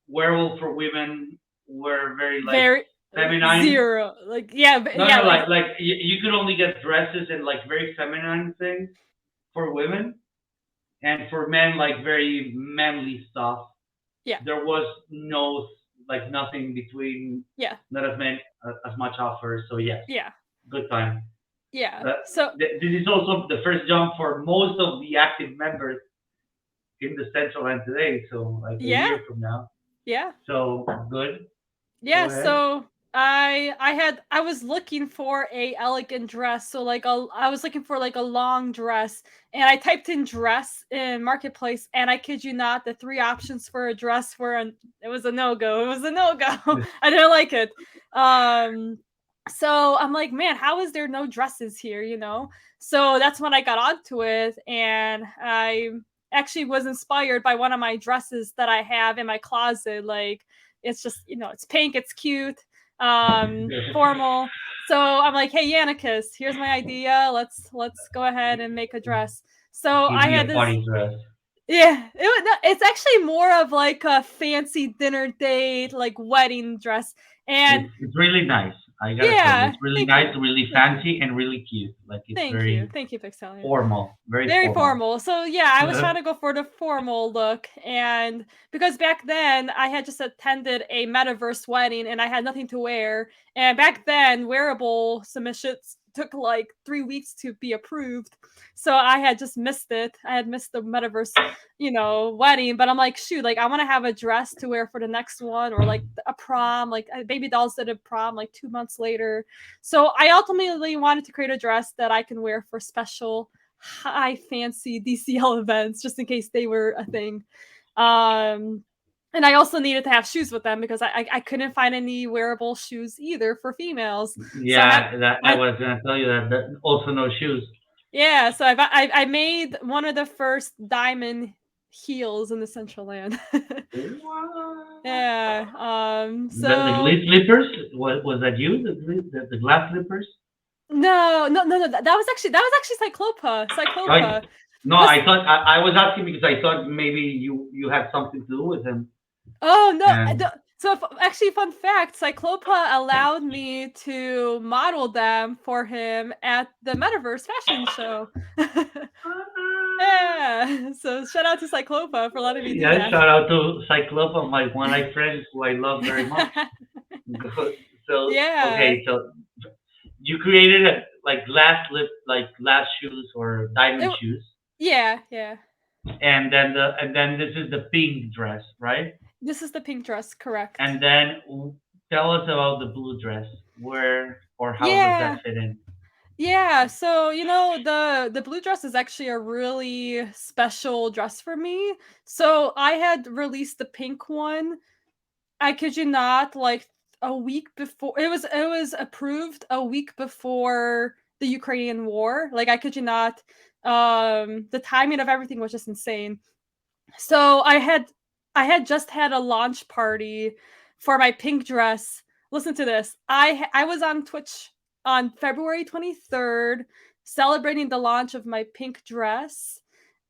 werewolf for women were very, like, Very feminine. zero. Like yeah, No, yeah, no, like you could only get dresses and, like, very feminine things for women. and for men, like very manly stuff, Yeah. there was no like nothing between, Yeah. not as many as much offers. So yes, Yeah. good time. Yeah. But So this is also the first jump for most of the active members in the Central Land today. So like a yeah. year from now. Yeah. So good. Go Yeah, ahead. so I was looking for a elegant dress, so like I was looking for like a long dress, and I typed in dress in marketplace, and I kid you not, the three options for a dress were it was a no go. It was a no go. I didn't like it. Um, so I'm like, man, how is there no dresses here? So that's when I got onto it, and I actually was inspired by one of my dresses that I have in my closet, like it's just, it's pink, it's cute, formal. So I'm like, hey Yannicus, here's my idea. Let's go ahead and make a dress. So Give I me had a this. party dress. Yeah, it's actually more of like a fancy dinner date, like wedding dress. And It's really nice. I gotta tell you, yeah, it's really thank nice, you. really Thank you. fancy, and really cute. Like it's Thank you. very Thank you, Pixelia. formal, very Very formal. formal. So yeah, I was trying to go for the formal look, and because back then I had just attended a metaverse wedding and I had nothing to wear, and back then wearable submissions took like 3 weeks to be approved, so I had just missed it. I had missed the metaverse, wedding, but I'm like, shoot, like I want to have a dress to wear for the next one, or like a prom. Like Baby Dolls did a prom like 2 months later, so I ultimately wanted to create a dress that I can wear for special high fancy DCL events just in case they were a thing. Um, and I also needed to have shoes with them because I couldn't find any wearable shoes either for females. So Yeah, that I I was gonna tell you that. That also no shoes. yeah, so I made one of the first diamond heels in the Central Land. What? yeah. The So glass slippers? Was that you? The glass slippers? no, no, no, no. That was actually Cyclopa. I, Cyclopa. no, This I was asking because I thought maybe you had something to do with him. Oh no! And Actually, fun fact: Cyclopa allowed me to model them for him at the Metaverse Fashion Show. yeah. So shout out to Cyclopa for letting me do yeah, that. shout out to Cyclopa, my one-eyed friend who I love very much. So yeah. okay, so you created a, like glass shoes or diamond It, shoes, yeah. Yeah. and then this is the pink dress, right? This is the pink dress, correct? And then tell us about the blue dress. Where or how does that Yeah. fit in? Yeah, so the blue dress is actually a really special dress for me. So I had released the pink one, I kid you not, like a week before it was approved a week before the Ukrainian war. Like I kid you not, the timing of everything was just insane. So I had just had a launch party for my pink dress. Listen to this. I was on Twitch on February 23rd celebrating the launch of my pink dress,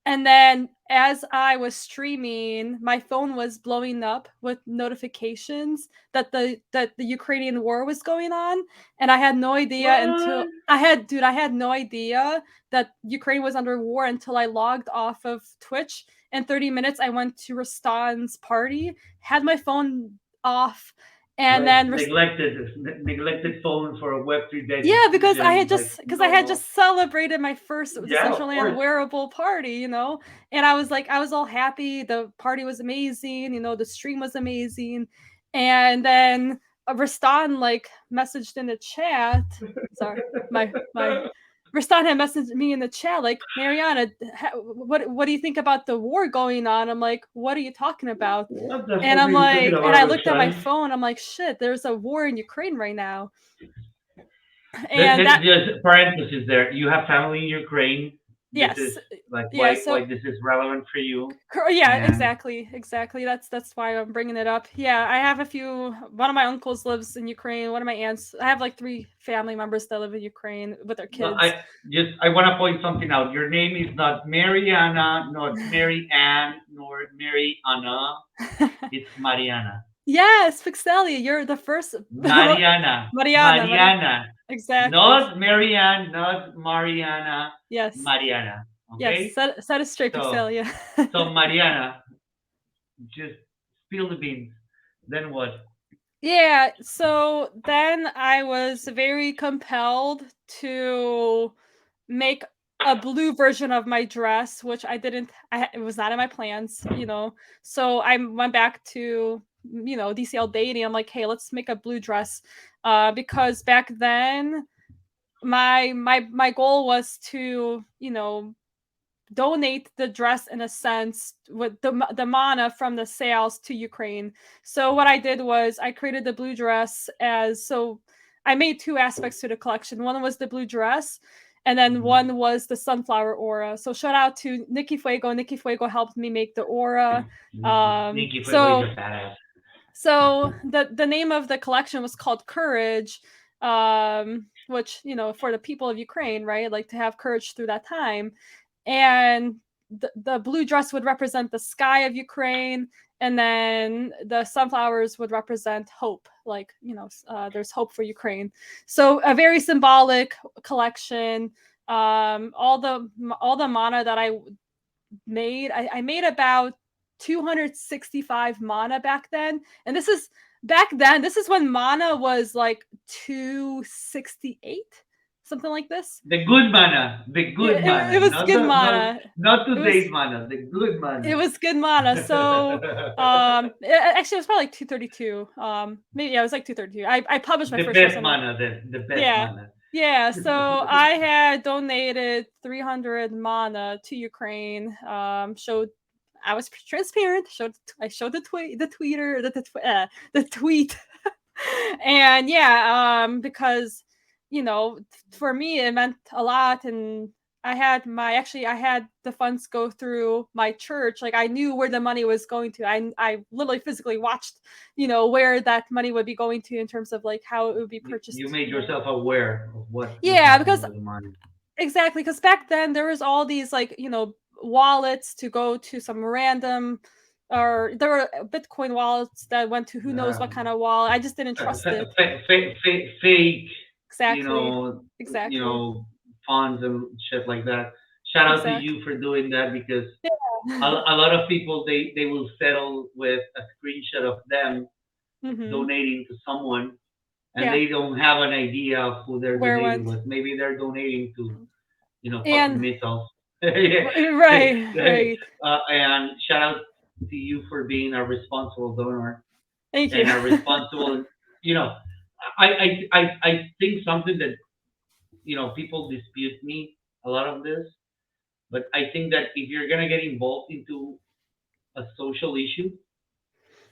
and then as I was streaming, my phone was blowing up with notifications that the Ukrainian war was going on, and I had no idea until What? I had no idea that Ukraine was under war until I logged off of Twitch. In 30 minutes I went to Rastan's party, had my phone off, and Like then neglected phone for a Web3 yeah, because I decision, had like just because I had normal. just celebrated my first Yeah, of Decentraland course. wearable party, and I was all happy. The party was amazing, the stream was amazing, and then Rastan like messaged in the chat. Sorry, my Rastan had messaged me in the chat like, Mariana, what do you think about the war going on? I'm like, what are you talking about? What the And fuck are I'm you talking like, and about, I looked at my Roshan? phone. I'm like, shit, there's a war in Ukraine right now, and that There's parenthesis there. You have family in Ukraine. This is yes. like Yeah, why so this is relevant for you, yeah, and exactly. That's why I'm bringing it up. Yeah, I have a few. One of my uncles lives in Ukraine. One of my aunts. I have like three family members that live in Ukraine with their no, kids. I want to point something out. Your name is not Mariana, not Mary Ann, nor Mary Anna. It's Mariana. yes, Pixelia, you're the first. Mariana. Mariana, Maria. Mariana. Exactly. Not Marianne, not Mariana. Yes. Mariana. Yes, Okay, set it straight, so Pixelia. Mariana, just spill the beans. Then what? Yeah, so then I was very compelled to make a blue version of my dress, which I didn't it was not in my plans, you know. So I went back to DCL dating. I'm like, "Hey, let's make a blue dress." Because back then my goal was to, donate the dress in a sense with the mana from the sales to Ukraine. So what I did was I created the blue dress as so I made two aspects to the collection. One was the blue dress, and then Mhm. one was the sunflower aura. So shout out to Nikki Fuego. Nikki Fuego helped me make the aura. Nikki Fuego is So a badass. the name of the collection was called Courage, which for the people of Ukraine, right? Like to have courage through that time, and the blue dress would represent the sky of Ukraine, and then the sunflowers would represent hope. Like there's hope for Ukraine. So a very symbolic collection. All the mana that I made about 265 mana back then. And this is when mana was like 268, something like this. The good Yeah, it mana, was not good the not mana. not It was today's mana, the good it mana. was good mana. So actually it was probably like 232. Maybe yeah, it was like 232. I published my The first best version of mana, then the best yeah. mana. Yeah, so I had donated 300 mana to Ukraine. Showed I was transparent. I showed the tweeter, the tweet, and yeah, because for me it meant a lot, and I had the funds go through my church. Like I knew where the money was going to. I literally physically watched, where that money would be going to in terms of like how it would be You purchased. made yourself aware of what was Yeah, happening because with the money. exactly, because back then there was all these like wallets to go to some random, or there were Bitcoin wallets that went to who knows what Um, kind of wallet. I just didn't trust it. Fake, you Exactly. know, you Exactly. know, funds and shit like that. Shout out to Exactly. you for doing that because Yeah. a lot of people they will settle with a screenshot of them Mhm. donating to someone and Yeah. they don't have an idea of who they're Where donating went? with. Maybe they're donating to fucking And missiles. Yeah. right, right. And shout out to you for being a responsible donor Thank you. and a responsible. You know, I think something that people dispute me a lot of this, but I think that if you're gonna get involved into a social issue,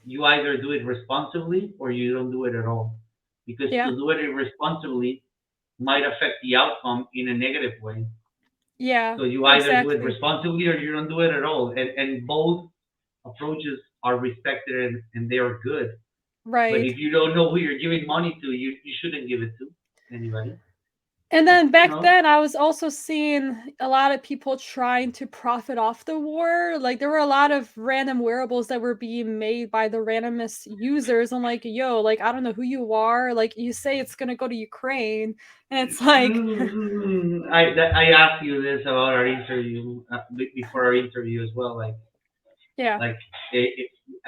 you either do it responsibly or you don't do it at all. Because Yeah. to do it irresponsibly might affect the outcome in a negative way. Yeah, So you either do it exactly. responsibly or you don't do it at all. And both approaches are respected and they are good. But Right. if you don't know who you're giving money to, you shouldn't give it to anybody. And then You back know? then, I was also seeing a lot of people trying to profit off the war. Like there were a lot of random wearables that were being made by the randomest users. I'm like, yo, like I don't know who you are. Like you say it's gonna go to Ukraine, and it's like, I asked you this about our interview before our interview as well. yeah, Like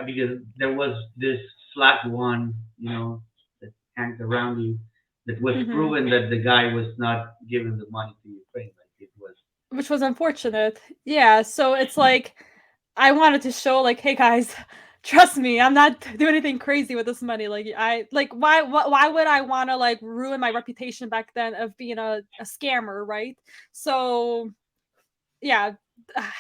because there was this Slack one, that hangs around you, that was hmm proven that the guy was not giving the money to Ukraine. Like it was. which was unfortunate. Yeah, so it's like I wanted to show like, hey guys, trust me, I'm not doing anything crazy with this money. Like I like why would I want to like ruin my reputation back then of being a scammer, right? So yeah,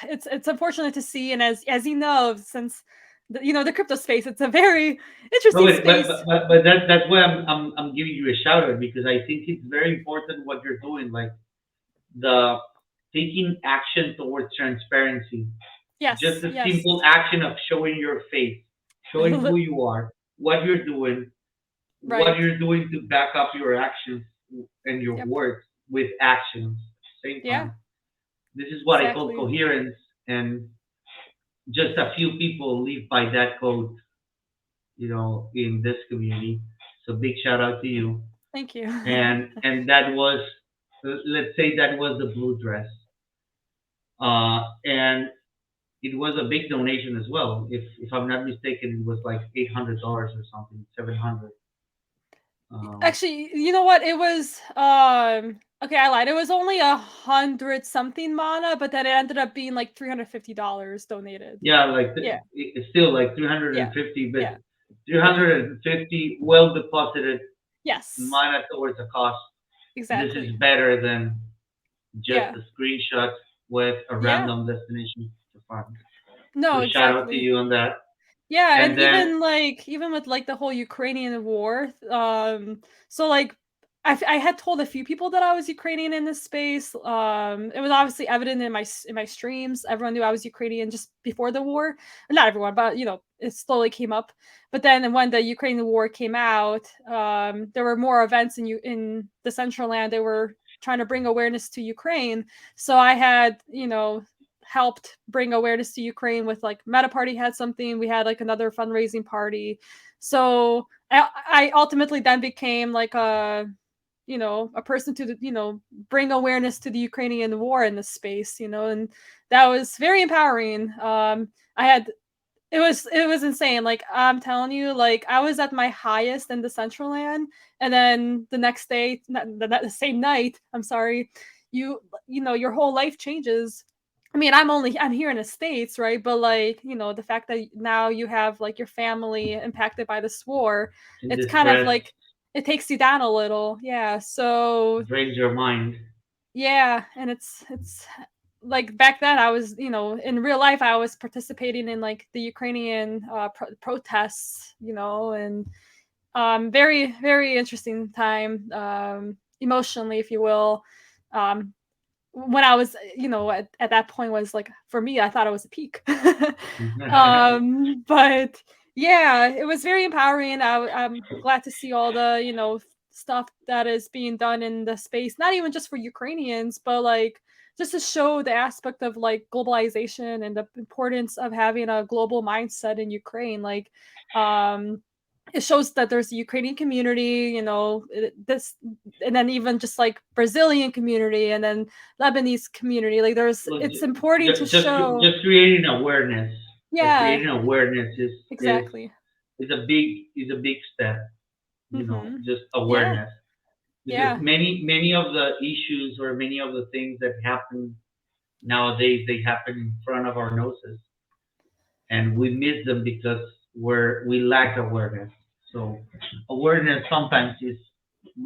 it's unfortunate to see, and as you know, since the crypto space, it's a very No, interesting wait, space. but that's why I'm giving you a shout out because I think it's very important what you're doing, like the taking action towards transparency. Just Yes, a yes. simple action of showing your face, showing who you are, what Right. you're doing to back up your actions and your Yep. words with actions at the same Yeah, time. This is what I call exactly. coherence, and just a few people live by that code, in this community. So big shout out to you. Thank you. And that was, let's say that was the blue dress. And it was a big donation as well. If I'm not mistaken, it was like $800 or something, 700. Um, Actually, you know what? It was okay, I lied. It was only 100 something mana, but then it ended up being like $350 donated. yeah, like Yeah. it's still like Yeah. 350, but Yeah. Yeah. 350 well deposited Yes. mana towards the cost. This is Exactly. better than just Yeah. a screenshot with a Yeah. random destination to find. So No, shout out to exactly. you on that. Yeah, and And then even with like the whole Ukrainian war, so like I had told a few people that I was Ukrainian in this space. It was obviously evident in my streams. Everyone knew I was Ukrainian just before the war. Not everyone, but it slowly came up. But then when the Ukrainian war came out, there were more events in the Central Land. They were trying to bring awareness to Ukraine. So I had, helped bring awareness to Ukraine with like Meta Party had something. We had like another fundraising party. So I ultimately then became like a person to bring awareness to the Ukrainian war in this space, and that was very empowering. I had it was insane. Like I'm telling you, like I was at my highest in the Central Land, and then the next day, the same night, I'm sorry, your whole life changes. I mean, I'm here in the States, right? But like, the fact that now you have like your family impacted by this war, in it's the kind of stress like it takes you down a little. Yeah. So drains your mind. yeah, and it's like back then I was, in real life I was participating in like the Ukrainian protests, and very very interesting time, emotionally, if you will. Um, when I was, at that point was like for me, I thought it was a peak. But yeah, it was very empowering. I'm glad to see all the, stuff that is being done in the space, not even just for Ukrainians, but like just to show the aspect of like globalization and the importance of having a global mindset in Ukraine. Like, um, it shows that there's a Ukrainian community, this, and then even just like Brazilian community, and then Lebanese community. Like Look, it's important to show. just creating awareness. Just Yeah, creating awareness exactly. is a big step. Mhm. Just Yeah, awareness, because yeah, many of the issues or many of the things that happen nowadays, they happen in front of our noses, and we miss them because we lack awareness. So awareness sometimes is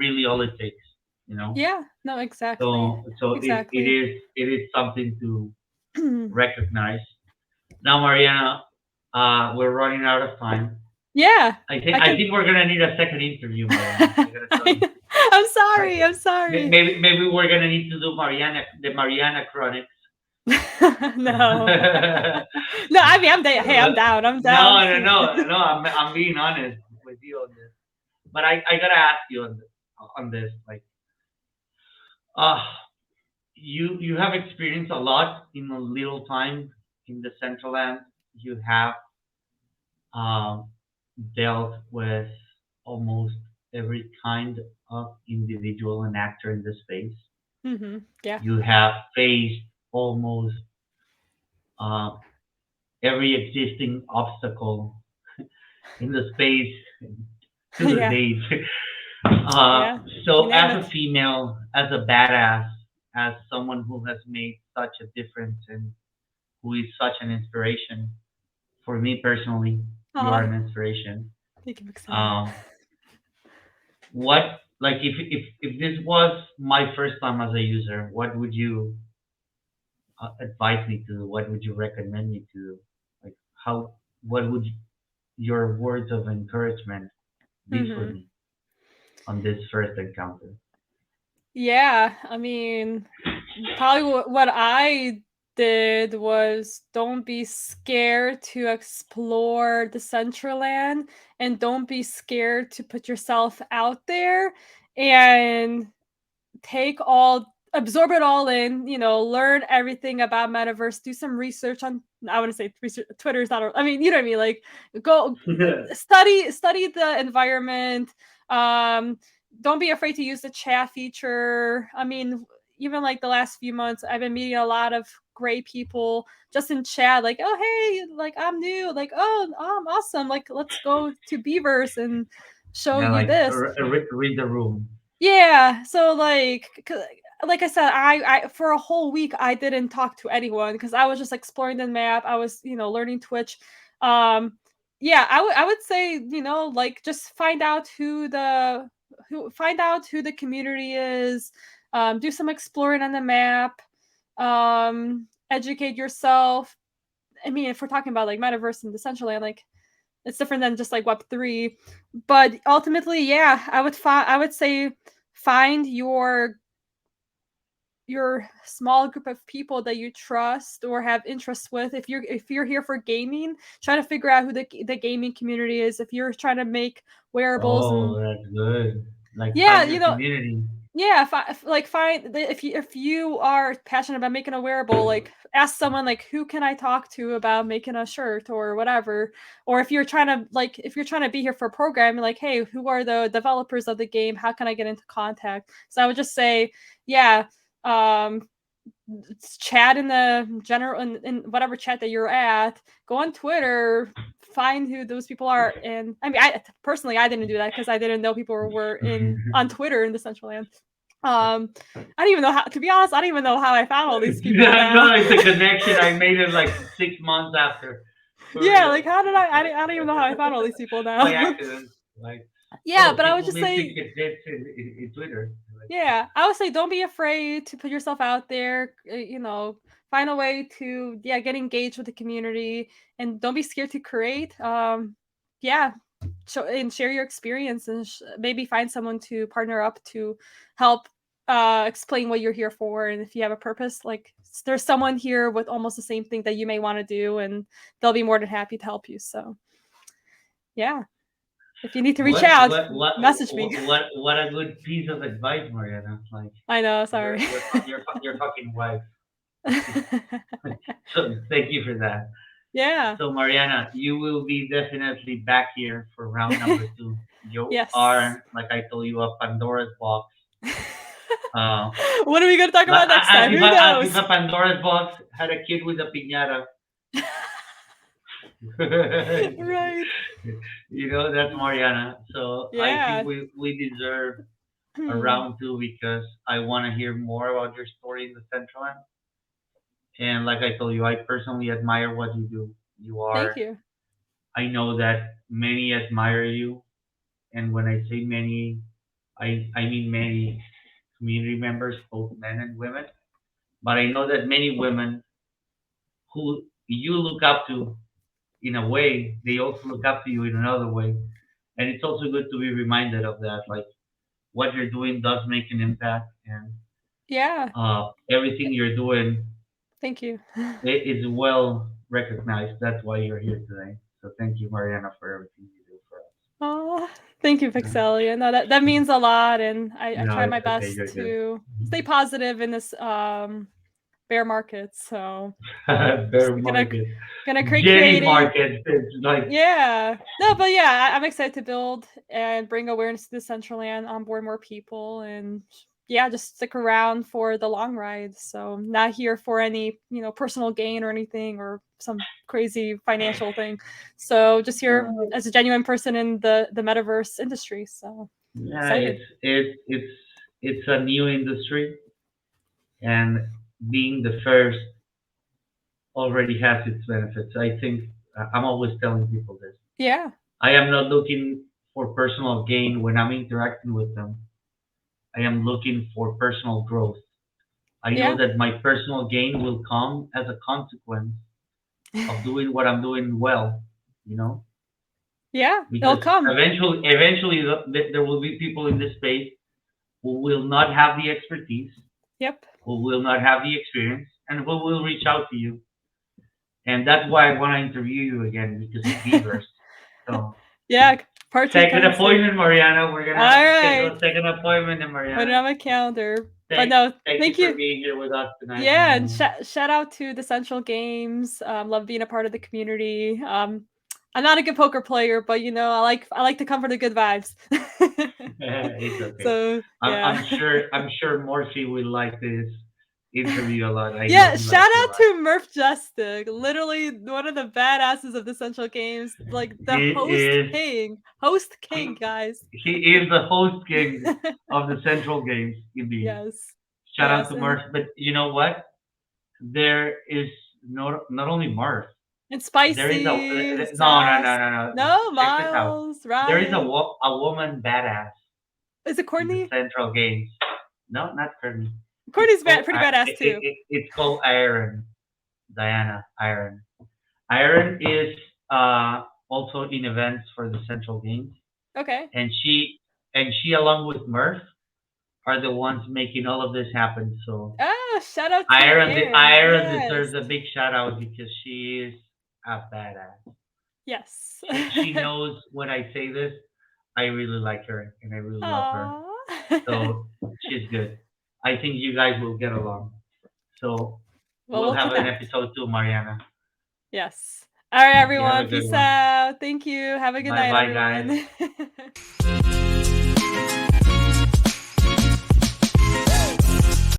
really all it takes. You know. yeah. No, exactly, So exactly. it is something to recognize. Now, Mariana, we're running out of time. Yeah, I I can. think we're gonna need a second interview, Mariana. I gotta tell you. I'm I, sorry. I'm sorry. maybe we're gonna need to do the Mariana Chronics. No, no. I mean, I'm down. Hey, I'm down. I'm down. No. I'm being honest with you on this. But I gotta ask you on this. Like, uh, you have experienced a lot in a little time in the Central Land. You have um, dealt with almost every kind of individual and actor in the space. Yeah. You have faced almost uh, every existing obstacle in the space to the Yeah. date. Yeah. You So, name as it. a female, as a badass, as someone who has made such a difference and who is such an inspiration for me personally, you are Oh, an inspiration. thank you, Maxiana. Um, what like if this was my first time as a user, what would you advise me to do? What would you recommend me to do? Like how what would your words of encouragement be for Hmm. me on this first encounter? Yeah, I mean, probably what I did was don't be scared to explore the Central Land, and don't be scared to put yourself out there, and absorb it all in, learn everything about metaverse, do some research on, I want to say research, Twitter is not I mean, you know what I mean, like go study the environment. um don't be afraid to use the chat feature. I mean, even like the last few months I've been meeting a lot of great people just in chat, like, oh hey, like I'm new, like oh I'm awesome, like let's go to Beavers and show Yeah, you like this. read the room. Yeah, so like I said, I for a whole week I didn't talk to anyone because I was just exploring the map. I was, learning Twitch. Um, yeah, I would say, like just find out who the community is. Do some exploring on the map. Educate yourself. I mean, if we're talking about like metaverse and Decentraland, like it's different than just like Web3. But ultimately, yeah, I would say find your small group of people that you trust or have interests with. If you're here for gaming, try to figure out who the gaming community is. If you're trying to make wearables Oh, and that's good. Like yeah, find your community. yeah, like find if you are passionate about making a wearable, like ask someone like who can I talk to about making a shirt or whatever. Or if you're trying to be here for a program, like hey, who are the developers of the game? How can I get into contact? So I would just say, yeah, um, chat in the general in whatever chat that you're at. Go on Twitter, find who those people are. And I mean, I personally I didn't do that because I didn't know people were in on Twitter in the Central Land. I don't even know how. To be honest, I don't even know how I found all these people now. No, it's a connection. I made it like 6 months after, for Yeah, real. like how did I don't even know how I found all these people By now. accident. Like, Yeah, oh, but I would people just may think say, it's in Twitter. Like, yeah, I would say don't be afraid to put yourself out there. Find a way to get engaged with the community, and don't be scared to create. Yeah, and share your experience, and maybe find someone to partner up to help explain what you're here for. And if you have a purpose, like there's someone here with almost the same thing that you may want to do, and they'll be more than happy to help you. So yeah, if you need to reach what out, what what message me. what a good piece of advice, Mariana. Like I know, sorry. your fucking wife. So thank you for that. Yeah. So Mariana, you will be definitely back here for round number two. You Yes. are, like I told you, a Pandora's box. Uh, What are we going to talk like, about next time? Who as if knows? a Pandora's box had a kid with a piñata. Right. That's Mariana. So I think Yeah. we deserve a Hmm. round two because I want to hear more about your story in the Central End. And like I told you, I personally admire what you do. You Thank are, you. I know that many admire you. And when I say many, I mean many community members, both men and women. But I know that many women who you look up to in a way, they also look up to you in another way. And it's also good to be reminded of that. Like what you're doing does make an impact, and Yeah. everything you're doing Thank you. is well recognized. That's why you're here today. So thank you, Mariana, for everything you do for us. Oh, thank you, Pixelia. No, that means a lot, and I No, try my it's okay. best You're good. to stay positive in this bear market. So just Bear market, gonna create Jerry creating. market. It's like Yeah. No, but yeah, I'm excited to build and bring awareness to the Central Land, onboard more people, and yeah, just stick around for the long ride. So not here for any, personal gain or anything or some crazy financial thing. So just here as a genuine person in the metaverse industry. So yeah, excited. it's a new industry, and being the first already has its benefits. I think I'm always telling people this. Yeah. I am not looking for personal gain when I'm interacting with them. I am looking for personal growth. I know Yeah. that my personal gain will come as a consequence of doing what I'm doing well, you know, Yeah. It'll because come. eventually there will be people in this space who will not have the expertise, Yep. who will not have the experience, and who will reach out to you. And that's why I want to interview you again because of Beavers. So Yeah. Part two second coming soon. appointment, Mariana. We're All gonna schedule right. a second appointment, and Put it Mariana. on my calendar. But Thank no, thank you thank for you. being here with us tonight, Yeah, and Mariana. shout out to the Central Games. Love being a part of the community. I'm not a good poker player, but I like to come for the good vibes. It's okay. So I'm yeah, I'm sure I'm sure Morphy will like this interview a lot. I know Yeah, he shout likes you a out lot. to Murph Justic, literally one of the badasses of the Central Games, like the He is host king, he, guys. he is the host king of the Central Games, indeed. Yes, Shout out yes, to Murph. But you know what? There is not only Murph. and There is a spicy, no, no, sass. no, no, no. No, Check this out. Miles, There is Ryan. a woman badass Is it in the Courtney? Central Games. No, not Courtney. Courtney's pretty badass too. It's called Iron. Diana Iron. Iron is also in events for the Central Games, Okay. and she along with Murph are the ones making all of this happen. So Ah, shout out to Aaron. Iron Yes. deserves a big shout out because she is a badass. Yes. She knows when I say this, I really like her and I really love her. Aww. So she's good. I think you guys will get along. So Well, we'll we'll have an connect. episode too, Mariana. Yes. All right, You have a everyone. good Peace one. out. Thank you. Have a good Bye night, bye, guys. everyone.